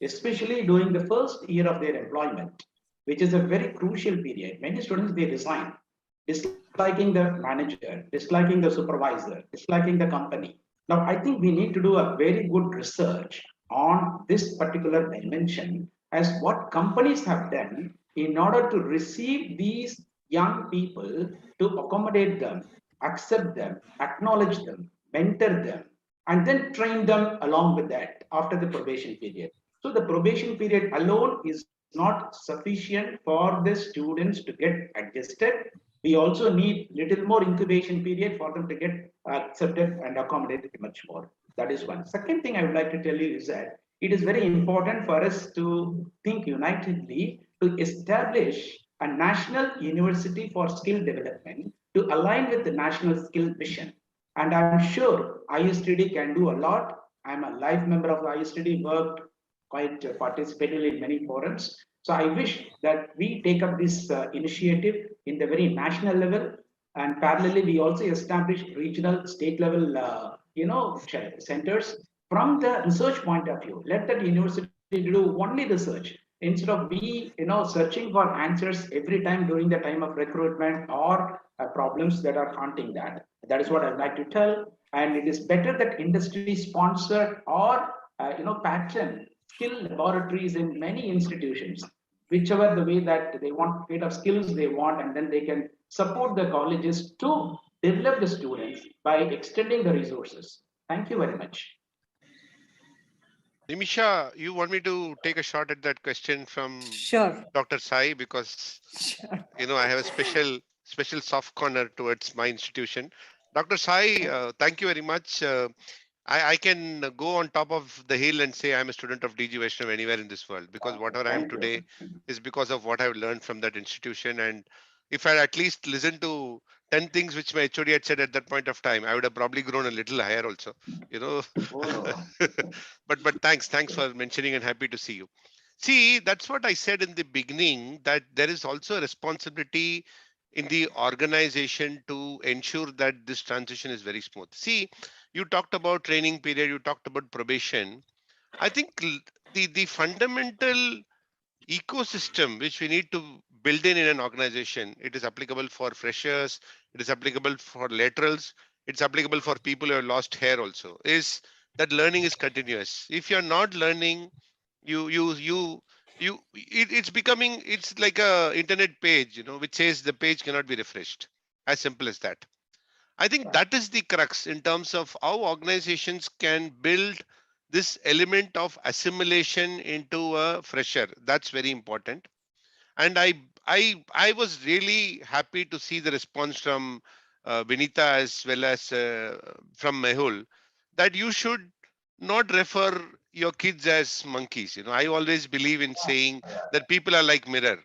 especially during the first year of their employment, which is a very crucial period. Many students, they resign, disliking the manager, disliking the supervisor, disliking the company. Now, I think we need to do a very good research on this particular dimension as what companies have done in order to receive these young people, to accommodate them, accept them, acknowledge them, mentor them, and then train them along with that after the probation period. So the probation period alone is not sufficient for the students to get adjusted. We also need little more incubation period for them to get accepted and accommodated much more. That is one. Second thing I would like to tell you is that it is very important for us to think unitedly to establish a national university for skill development to align with the national skill mission. And I'm sure ISTD can do a lot. I'm a life member of the ISTD, worked quite participated in many forums. So I wish that we take up this initiative in the very national level, and parallelly we also establish regional, state level, centers from the research point of view. Let that university do only research instead of we, searching for answers every time during the time of recruitment or problems that are haunting that. That is what I'd like to tell. And it is better that industry sponsored or pattern skill laboratories in many institutions, whichever the way that they want, kind of skills they want, and then they can support the colleges to develop the students by extending the resources. Thank you very much. Nimisha, you want me to take a shot at that question from Sure. Dr. Sai, because Sure. I have a special special soft corner towards my institution. Dr. Sai, thank you very much. I can go on top of the hill and say I'm a student of DG Vaishnav anywhere in this world, because whatever I am Thank you. today is because of what I've learned from that institution. And if I at least listened to 10 things which my HOD had said at that point of time, I would have probably grown a little higher also, you know. Oh, no. But thanks for mentioning, and happy to see you. See, that's what I said in the beginning, that there is also a responsibility in the organization to ensure that this transition is very smooth. See, you talked about training period, you talked about probation. I think the fundamental ecosystem which we need to build in an organization, it is applicable for freshers, it is applicable for laterals, it's applicable for people who have lost hair also, is that learning is continuous. If you're not learning, it's becoming, it's like a internet page, which says the page cannot be refreshed. As simple as that. I think that is the crux in terms of how organizations can build this element of assimilation into a fresher. That's very important. And I was really happy to see the response from Vinita as well as from Mehul, that you should not refer your kids as monkeys. I always believe in saying that people are like mirror.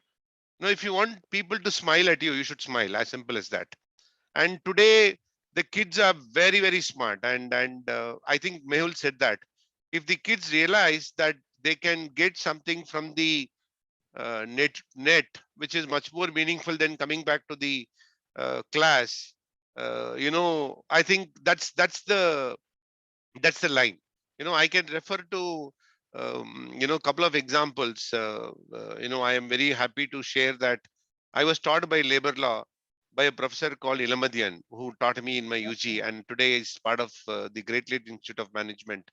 If you want people to smile at you, you should smile. As simple as that. And today the kids are very, very smart. And I think Mehul said that if the kids realize that they can get something from the net, which is much more meaningful than coming back to the class, I think that's the line. I can refer to couple of examples. I am very happy to share that I was taught by labor law by a professor called Ilamadian, who taught me in my UG, and today is part of the Great Lakes Institute of Management.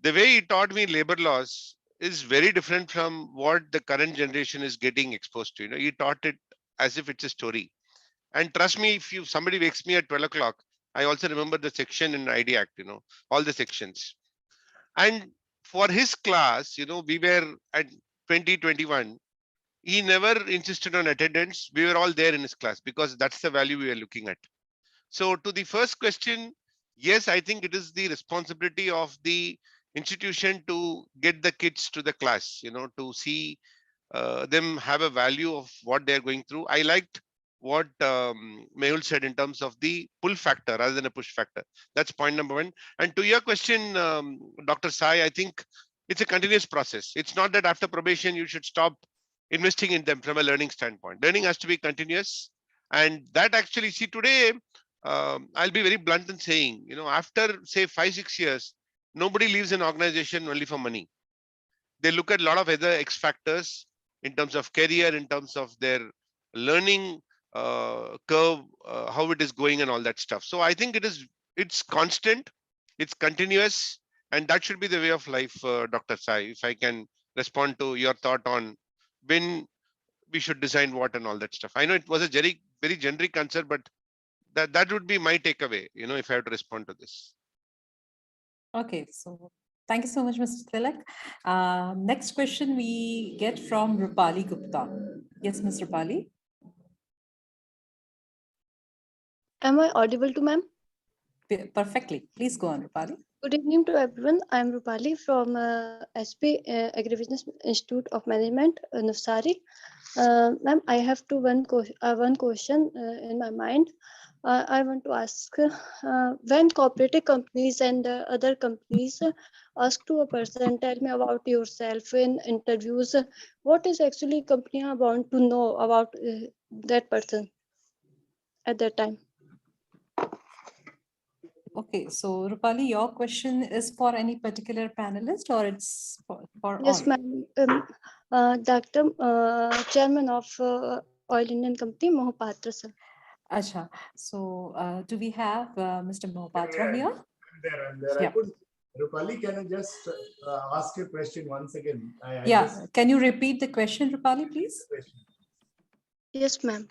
The way he taught me labor laws is very different from what the current generation is getting exposed to. He taught it as if it's a story. And trust me, if somebody wakes me at 12 o'clock, I also remember the section in ID Act, all the sections. And for his class, we were at 2021. He never insisted on attendance. We were all there in his class because that's the value we are looking at. So to the first question, yes, I think it is the responsibility of the institution to get the kids to the class, to see them have a value of what they're going through. I liked what Mehul said in terms of the pull factor rather than a push factor. That's point number one. And to your question, Dr. Sai, I think it's a continuous process. It's not that after probation, you should stop investing in them from a learning standpoint. Learning has to be continuous. And that actually, see, today, I'll be very blunt in saying, after say 5-6 years, nobody leaves an organization only for money. They look at a lot of other X factors in terms of career, in terms of their learning curve, how it is going and all that stuff. So I think it's constant, it's continuous, and that should be the way of life, Dr. Sai, if I can respond to your thought on when we should design what and all that stuff. I know it was a very, very generic answer, but that would be my takeaway, if I have to respond to this. Okay, so thank you so much, Mr. Tilak. Next question we get from Rupali Gupta. Yes, Ms. Rupali. Am I audible to ma'am? Perfectly. Please go on, Rupali. Good evening to everyone. I am Rupali from SP Agribusiness Institute of Management, Navsari. Ma'am, I have one question in my mind. I want to ask, when cooperative companies and other companies ask to a person, tell me about yourself in interviews, what is actually company want to know about that person at that time? Okay, so Rupali, your question is for any particular panelist or it's for Yes, all? ma'am. Dr. Chairman of Oil Indian Company, Mohapatra, sir. Acha. So do we have Mr. Mohapatra here? I'm there. Yeah. Rupali, can I just ask you a question once again? Yeah, can you repeat the question, Rupali, please? Yes, ma'am.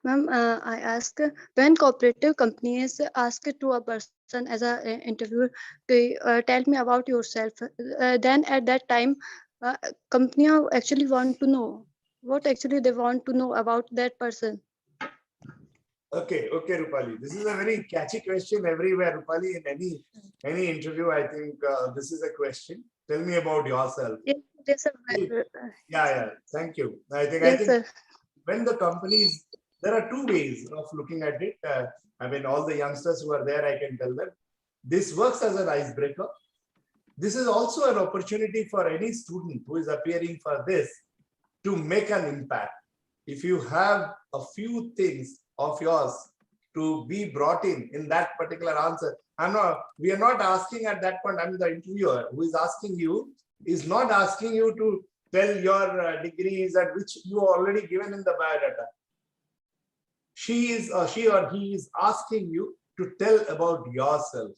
Ma'am, I ask, when cooperative companies ask to a person as an interviewer to tell me about yourself, then at that time, company actually want to know what actually they want to know about that person. Okay, Rupali. This is a very catchy question everywhere, Rupali. In any interview, I think this is a question. Tell me about yourself. Yes, sir. Yeah. Thank you. I think Yes, sir. when the companies, there are two ways of looking at it. I mean, all the youngsters who are there, I can tell them this works as an icebreaker. This is also an opportunity for any student who is appearing for this to make an impact. If you have a few things of yours to be brought in that particular answer, we are not asking at that point. I mean, the interviewer who is asking you is not asking you to tell your degrees at which you are already given in the biodata. She or he is asking you to tell about yourself.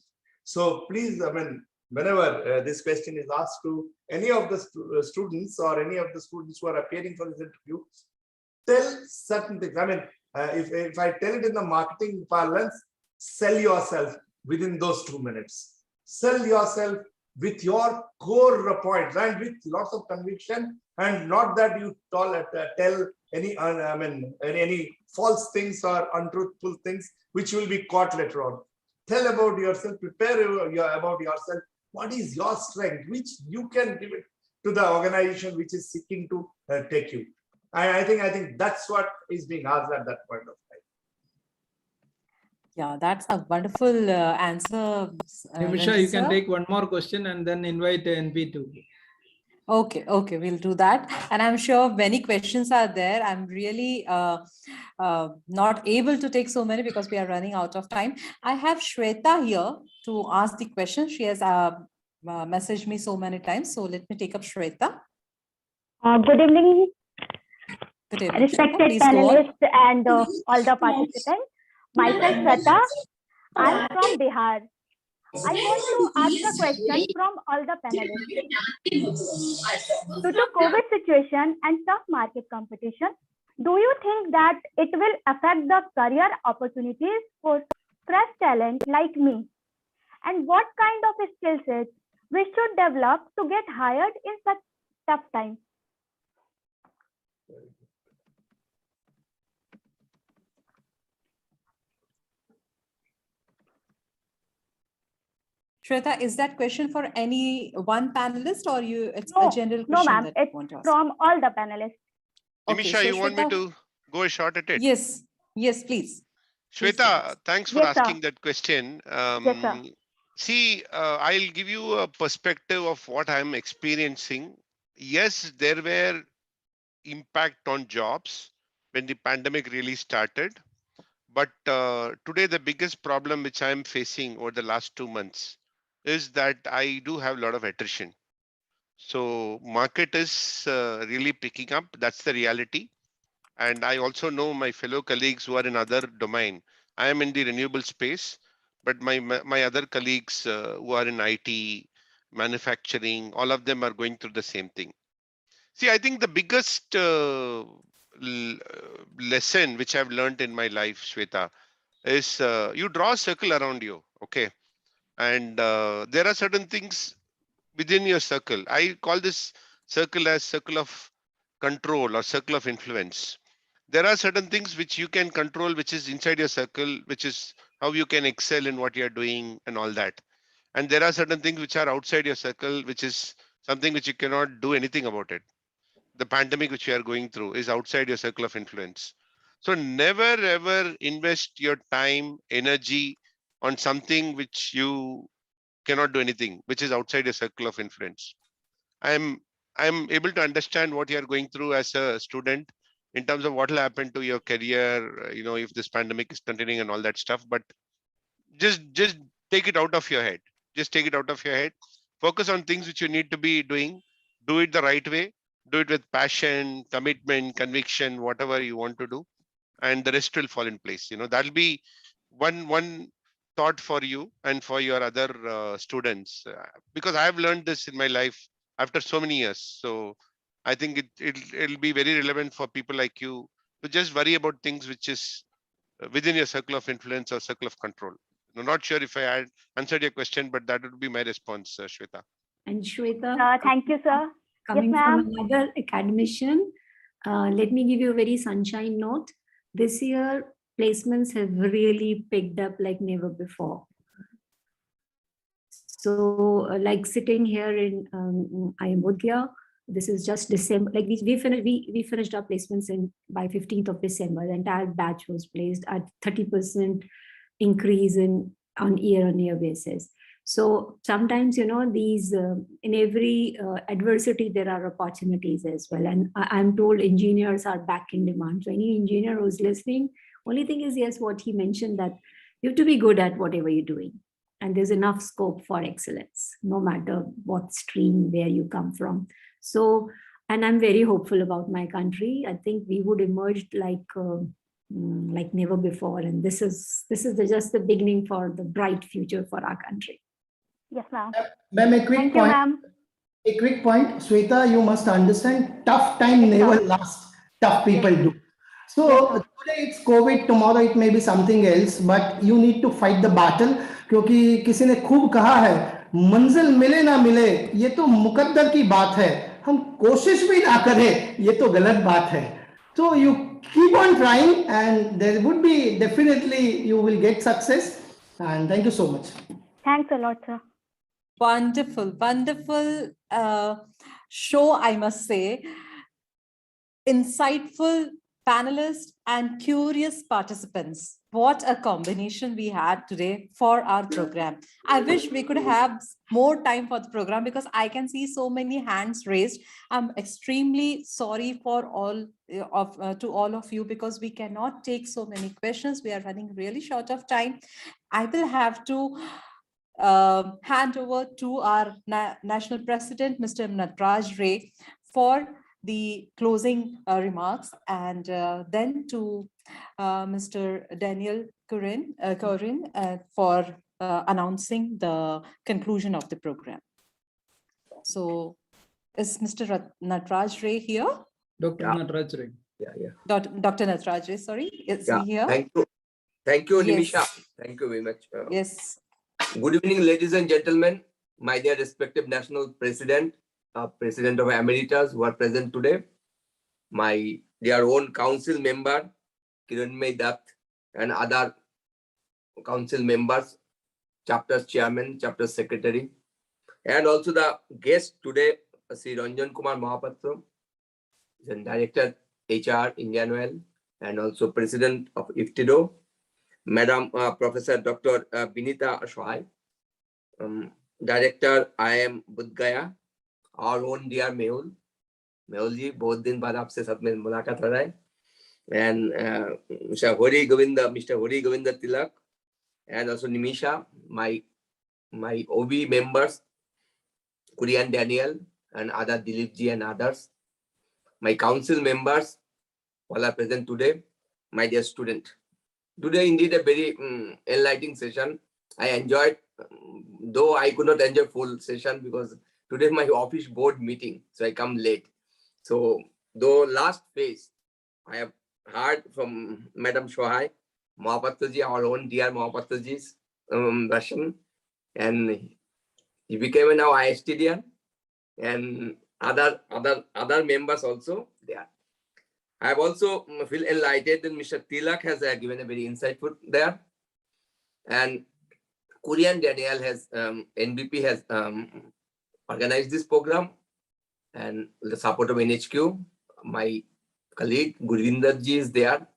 So please, I mean, whenever this question is asked to any of the students or any of the students who are appearing for this interview, tell certain things. I mean, if I tell it in the marketing parlance, sell yourself within those 2 minutes. Sell yourself with your core points and with lots of conviction, and not that you tell any false things or untruthful things which will be caught later on. Tell about yourself, prepare about yourself. What is your strength, which you can give it to the organization which is seeking to take you. I think that's what is being asked at that point of time. Yeah, that's a wonderful answer. Nimisha, you can sir. take one more question and then invite NP to. Okay, we'll do that. And I'm sure many questions are there. I'm really not able to take so many because we are running out of time. I have Shweta here to ask the question. She has messaged me so many times. So let me take up Shweta. Good evening, Good evening, respected Shweta. Please go on. panelists and all the participants. Myself, Shweta. I'm from Bihar. I want to ask a question from all the panelists. Due to COVID situation and tough market competition, do you think that it will affect the career opportunities for fresh talent like me? And what kind of skill sets we should develop to get hired in such tough times? Shweta, is that question for any one panelist or it's No, a general no, question ma'am. that It's you want to ask? from all the panelists. Okay, Nimisha, so you want me Shweta- to go a shot at it? Yes, please. Shweta, thanks for Yes, sir. asking that question. Yes, sir. See, I'll give you a perspective of what I'm experiencing. Yes, there were impact on jobs when the pandemic really started. But today, the biggest problem which I'm facing over the last 2 months is that I do have a lot of attrition. So market is really picking up. That's the reality. And I also know my fellow colleagues who are in other domain. I am in the renewable space, but my other colleagues who are in IT, manufacturing, all of them are going through the same thing. See, I think the biggest lesson which I've learned in my life, Shweta, is you draw a circle around you, okay? And there are certain things within your circle. I call this circle as circle of control or circle of influence. There are certain things which you can control, which is inside your circle, which is how you can excel in what you're doing and all that. And there are certain things which are outside your circle, which is something which you cannot do anything about it. The pandemic which you are going through is outside your circle of influence. So never ever invest your time, energy on something which you cannot do anything, which is outside your circle of influence. I'm able to understand what you are going through as a student in terms of what will happen to your career, if this pandemic is continuing and all that stuff. But just take it out of your head. Just take it out of your head. Focus on things which you need to be doing. Do it the right way. Do it with passion, commitment, conviction, whatever you want to do, and the rest will fall in place. That'll be one thought for you and for your other students, because I have learned this in my life after so many years. So I think it'll be very relevant for people like you to just worry about things which is within your circle of influence or circle of control. I'm not sure if I had answered your question, but that would be my response, Shweta. And Shweta, Thank you, sir. coming Yes, from ma'am. another academician, let me give you a very sunshine note. This year, placements have really picked up like never before. So like sitting here in Ayodhya, this is just December, like we finished our placements by 15th of December. The entire batch was placed at 30% increase on year-on-year basis. So sometimes, these in every adversity, there are opportunities as well. And I'm told engineers are back in demand. So any engineer who's listening, only thing is, yes, what he mentioned, that you have to be good at whatever you're doing. And there's enough scope for excellence, no matter what stream, where you come from. So, and I'm very hopeful about my country. I think we would emerge like never before. And this is just the beginning for the bright future for our country. Yes, ma'am. Ma'am, a quick Thank you, point. ma'am. A quick point, Sweta, you must understand, tough time never lasts, tough people do. So today it's COVID, tomorrow it may be something else, but you need to fight the battle. क्योंकि किसी ने खूब कहा है, मंजिल मिले ना मिले, ये तो मुकद्दर की बात है. हम कोशिश भी ना करें, ये तो गलत बात है. So you keep on trying, and there would be definitely you will get success. And thank you so much. Thanks a lot, sir. Wonderful, wonderful show, I must say. Insightful panelists and curious participants. What a combination we had today for our program. I wish we could have more time for the program because I can see so many hands raised. I'm extremely sorry for all to all of you because we cannot take so many questions. We are running really short of time. I will have to hand over to our National President, Mr. Natraj Ray, for the closing remarks, and then to Mr. Daniel Corin for announcing the conclusion of the program. So is Mr. Natraj Ray here? Dr. Natraj Ray. Dr. Natraj Ray, sorry, is he here? Thank you, Yes. Nimisha. Thank you very much. Yes. Good evening, ladies and gentlemen, my dear respective national president, president of Emeritus who are present today, my dear own council member, Kiranmay Dutt, and other council members, chapter chairman, chapter secretary, and also the guest today, Sri Ranjan Kumar Mahapatra, the director, HR, Indian Oil, and also president of ISTD, Madam Professor Dr. Vinita Shohai, Director IIM Bodh Gaya, our own dear Mehul ji, बहुत दिन बाद आपसे साथ में मुलाकात हो रहा है, and Mr. Hori Govinda Tilak, and also Nimisha, my OB members, Kurian Daniel, and other Dilip ji and others, my council members, all are present today, my dear student. Today, indeed, a very enlightening session. I enjoyed, though I could not enjoy full session because today my office board meeting, so I come late. So, though last phase, I have heard from Madam Shohai, Mahapatra ji, our own dear Mahapatra ji's version, and he became now ISTDian, and other members also there. I have also feel enlightened that Mr. Tilak has given a very insightful there. And Kurian Daniel has, NBP has organized this program, and the support of NHQ, my colleague Gurvinder ji is there,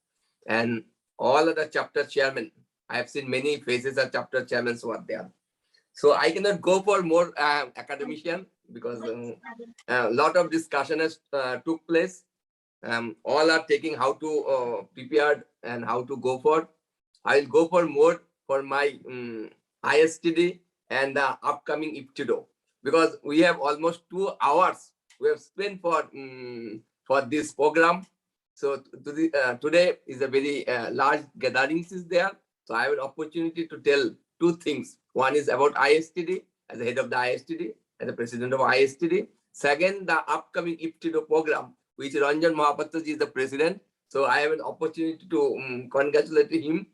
and all other chapter chairmen. I have seen many faces of chapter chairmen who are there. So I cannot go for more academician because a lot of discussion has took place. All are taking how to prepare and how to go for. I will go for more for my ISTD and the upcoming IPTIDO because we have almost 2 hours we have spent for this program. So today is a very large gatherings is there. So I have an opportunity to tell 2 things. One is about ISTD as the head of the ISTD, as the president of ISTD. Second, the upcoming IPTIDO program, which Ranjan Mahapatra ji is the president. So I have an opportunity to congratulate him.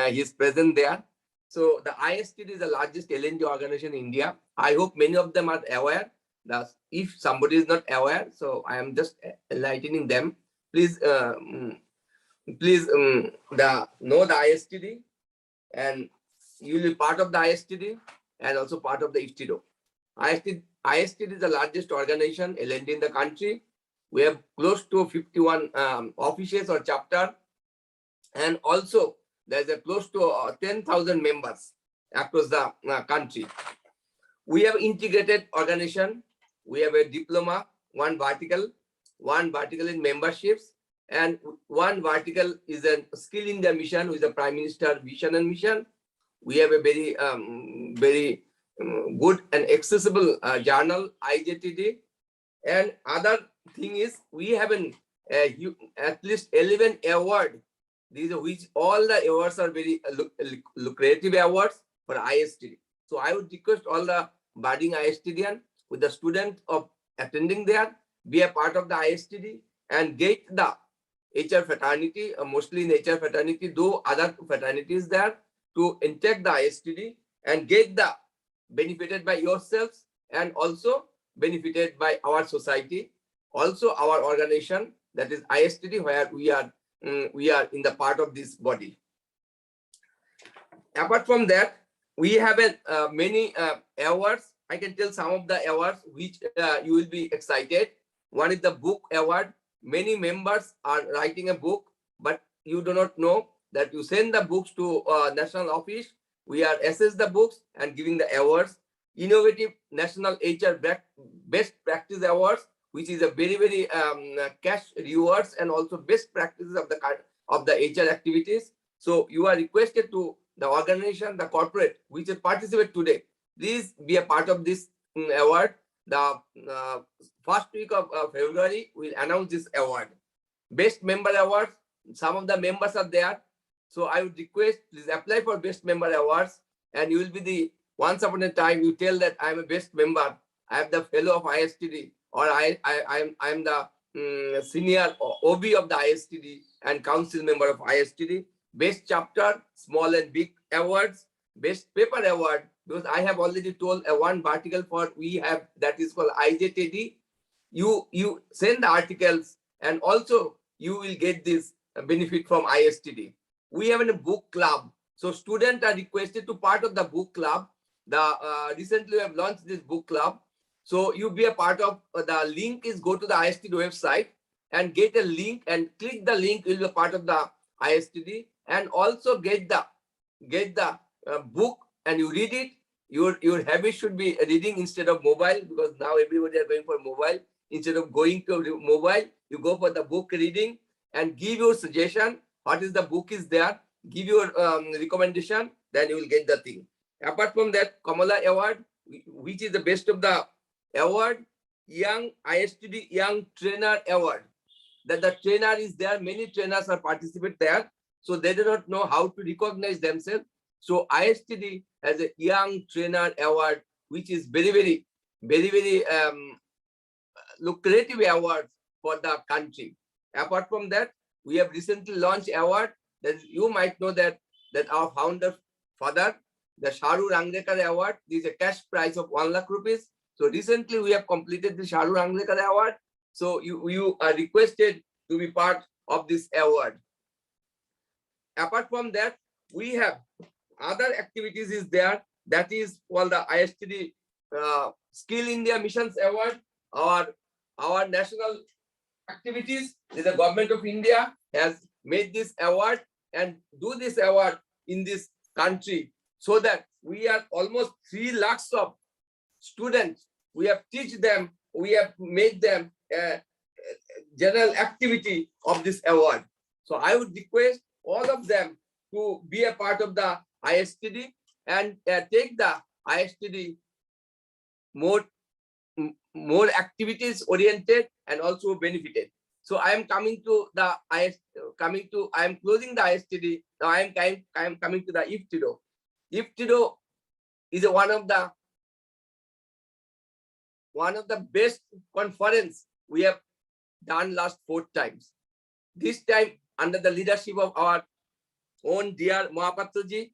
He is present there. So the ISTD is the largest LNG organization in India. I hope many of them are aware. That if somebody is not aware, so I am just enlightening them. Please please know the ISTD, and you will be part of the ISTD and also part of the ISTD. ISTD is the largest organization LND in the country. We have close to 51 offices or chapter, and also there's a close to 10,000 members across the country. We have integrated organization. We have a diploma, one vertical in memberships, and one vertical is a skill in the mission with the Prime Minister vision and mission. We have a very good and accessible journal, IJTD. And other thing is we have at least 11 awards. These are which all the awards are very lucrative awards for ISTD. So I would request all the budding ISTDian with the student of attending there, be a part of the ISTD and get the HR fraternity, mostly in HR fraternity, though other fraternities there, to intake the ISTD and get the benefited by yourselves and also benefited by our society, also our organization, that is ISTD, where we are in the part of this body. Apart from that, we have many awards. I can tell some of the awards which you will be excited. One is the book award. Many members are writing a book, but you do not know that you send the books to national office. We are assess the books and giving the awards. Innovative National HR Best Practice Awards, which is a very cash rewards and also best practices of the HR activities. So you are requested to the organization, the corporate which will participate today, please be a part of this award. The first week of February we'll announce this award. Best Member Awards, some of the members are there. So I would request, please apply for Best Member Awards, and you will be the, once upon a time you tell that I'm a best member, I am the fellow of ISTD, or I'm the senior OB of the ISTD and council member of ISTD. Best Chapter, Small and Big Awards, Best Paper Award, because I have already told one article for we have, that is called IJTD. You send the articles and also you will get this benefit from ISTD. We have a book club. So students are requested to part of the book club. Recently we have launched this book club. So you be a part of the link is go to the ISTD website and get a link and click the link, you will be a part of the ISTD and also get the book and you read it. Your habit should be reading instead of mobile, because now everybody are going for mobile. Instead of going to mobile, you go for the book reading and give your suggestion. What is the book is there? Give your recommendation, then you will get the thing. Apart from that, Kamala Award, which is the best of the award, Young ISTD Young Trainer Award. That the trainer is there, many trainers are participate there, so they do not know how to recognize themselves. So ISTD has a Young Trainer Award, which is very lucrative award for the country. Apart from that, we have recently launched award that you might know that our founder father, the Sharu Ranglekar Award, this is a cash prize of 1 lakh rupees. So recently we have completed the Sharu Ranglekar Award. So you are requested to be part of this award. Apart from that, we have other activities is there, that is called the ISTD Skill India Missions Award. Our national activities, the government of India has made this award and do this award in this country, so that we are almost 3 lakhs of students. We have teach them, we have made them general activity of this award. So I would request all of them to be a part of the ISTD and take the ISTD more activities oriented and also benefited. So I am coming to the I am closing the ISTD. Now I am coming to the IFTDO. IFTDO is one of the best conference we have done last 4 times. This time under the leadership of our own dear Mahapatraji,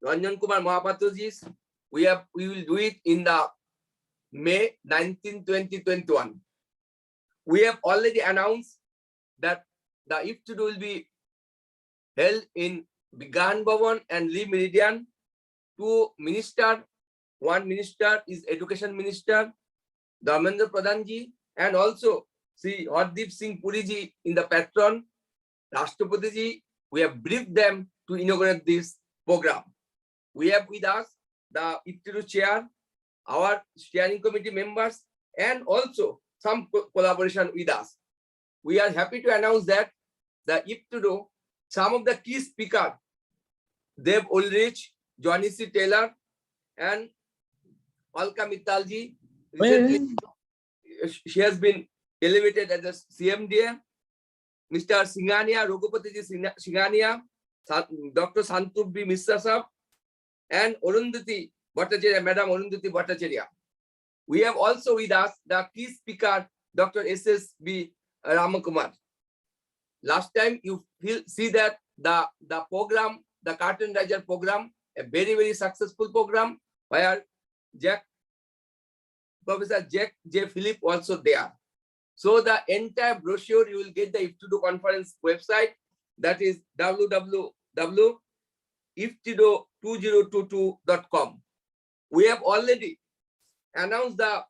Ranjan Kumar Mahapatraji, we will do it in the May 19, 2021. We have already announced that the IFTD will be held in Bigan Bhavan and Lee Meridian. Two minister, one minister is Education Minister, Dharmendra Pradhanji, and also Sri Hardeep Singh Puriji in the patron, Rashtrapatiji. We have briefed them to inaugurate this program. We have with us the ISTD chair, our steering committee members, and also some collaboration with us. We are happy to announce that the ISTD, some of the key speakers, Dev Ulrich, Johnny C. Taylor, and Alka Mittalji. Recently, she has been elevated as a CMDA. Mr. Singhania, Raghupatiji Singhania, Dr. Santub B. Mr. Sahab, and Arundhati Bhattacharya, Madam Arundhati Bhattacharya. We have also with us the key speaker, Dr. S.S.B. Ramakumar. Last time you see that the program, the Curtain Raiser program, a very, very successful program, where Professor Jack J. Philip also there. So the entire brochure you will get the ISTD conference website, that is www.iftido2022.com. We have already announced the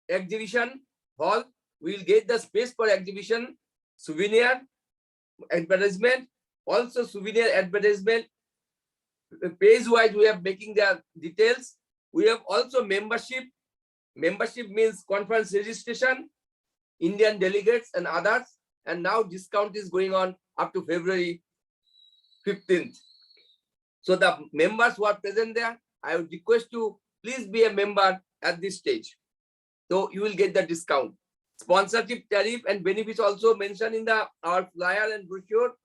exhibition hall. We will get the space for exhibition, souvenir advertisement, also souvenir advertisement. Page wise, we are making the details. We have also membership. Membership means conference registration, Indian delegates and others. And now discount is going on up to February 15th. So the members who are present there, I would request you, please be a member at this stage. So you will get the discount. Sponsorship tariff and benefits also mentioned in our flyer and brochure.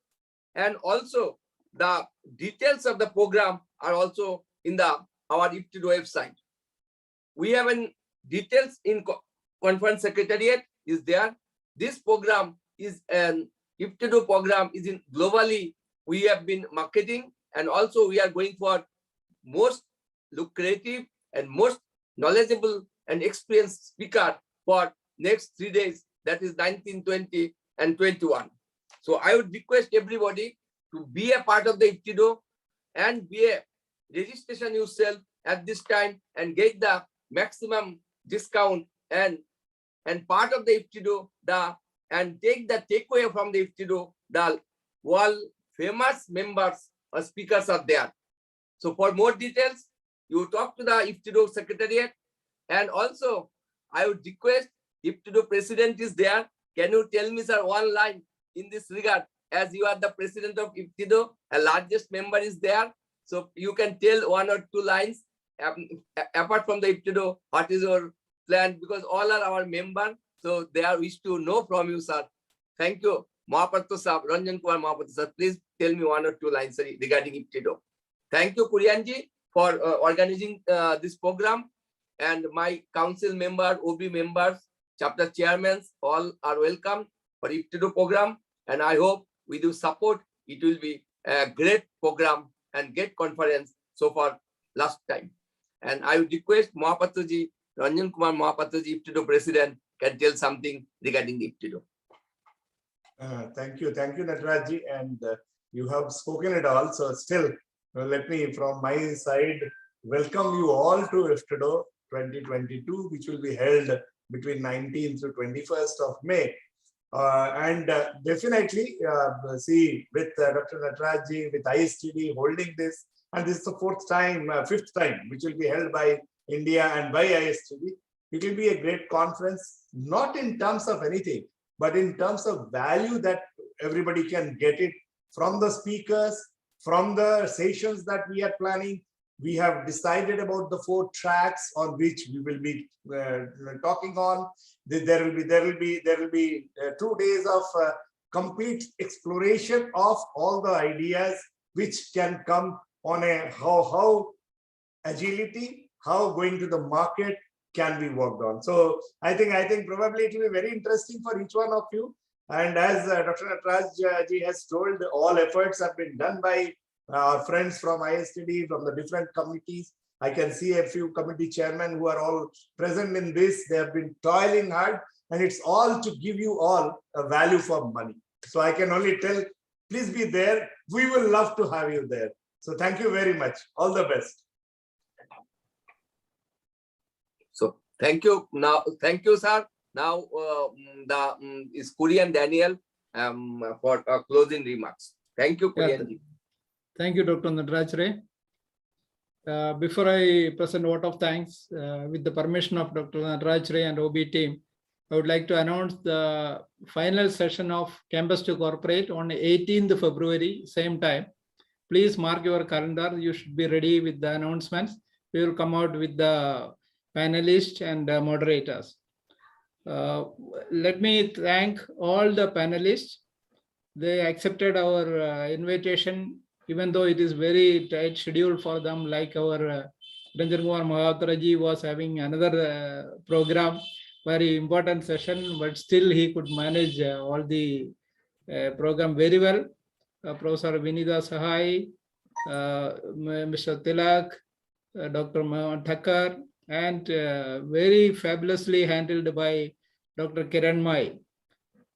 And also the details of the program are also in our ISTD website. We have details in conference secretariat is there. This program is an ISTD program, is in globally we have been marketing, and also we are going for most lucrative and most knowledgeable and experienced speaker for next 3 days, that is 19, 20 and 21. So I would request everybody to be a part of the ISTD and be a registration yourself at this time and get the maximum discount and part of the ISTD and take the takeaway from the ISTD. The world famous members or speakers are there. So for more details, you talk to the ISTD secretariat, and also I would request ISTD president is there. Can you tell me, sir, one line in this regard, as you are the president of ISTD, a largest member is there. So you can tell 1 or 2 lines apart from the ISTD, what is your plan, because all are our members. So they are wish to know from you, sir. Thank you. Mahapatto Sahab, Ranjan Kumar Mahapatto sir, please tell me 1 or 2 lines regarding ISTD. Thank you, Kurianji, for organizing this program. And my council member, OB members, chapter chairmen, all are welcome for ISTD program. And I hope with your support, it will be a great program and great conference so far last time. And I would request Mahapattoji, Ranjan Kumar Mahapattoji, ISTD president, can tell something regarding the ISTD. Thank you, Natarajji, and you have spoken it all. So still, let me, from my side, welcome you all to ISTD 2022, which will be held between 19th to 21st of May. Definitely, see, with Dr. Natarajji, with ISTD holding this, and this is the 5th time, which will be held by India and by ISTD. It will be a great conference, not in terms of anything, but in terms of value that everybody can get it from the speakers, from the sessions that we are planning. We have decided about the 4 tracks on which we will be talking on. There will be 2 days of complete exploration of all the ideas which can come on a how agility, how going to the market can be worked on. So I think probably it will be very interesting for each one of you. And as Dr. Nataraj ji has told, all efforts have been done by our friends from ISTD, from the different committees. I can see a few committee chairmen who are all present in this. They have been toiling hard. and it's all to give you all a value for money. So I can only tell, please be there. We will love to have you there. So thank you very much. All the best. So thank you. Now, thank you, sir. Now is Kuri and Daniel for closing remarks. Thank you, Kuri. Yeah, thank you, Dr. Nataraj. Before I present vote of thanks, with the permission of Dr. Nataraj and OB team, I would like to announce the final session of Campus to Corporate on 18th February, same time. Please mark your calendar. You should be ready with the announcements. We will come out with the panelists and moderators. Let me thank all the panelists. They accepted our invitation, even though it is very tight schedule for them, like our Ranjan Kumar Mahatraji was having another program, very important session, but still he could manage all the program very well. Professor Vinita Sahai, Mr. Tilak, Dr. Thakkar, and very fabulously handled by Dr. Kiran Mai.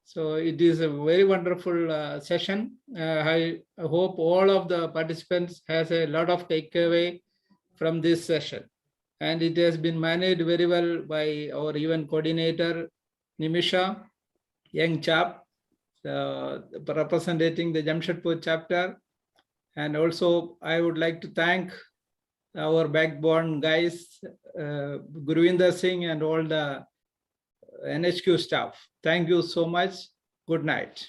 So it is a very wonderful session. I hope all of the participants has a lot of takeaway from this session. And it has been managed very well by our event coordinator, Nimisha, young chap, representing the Jamshedpur chapter. And also I would like to thank our backbone guys, Guruvinder Singh and all the NHQ staff. Thank you so much. Good night.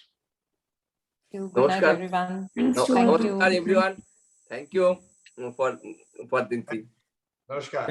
Good night, Namaskar. everyone. Thanks to Thank all. you. Namaskar, everyone. Thank you for the thing. Namaskar.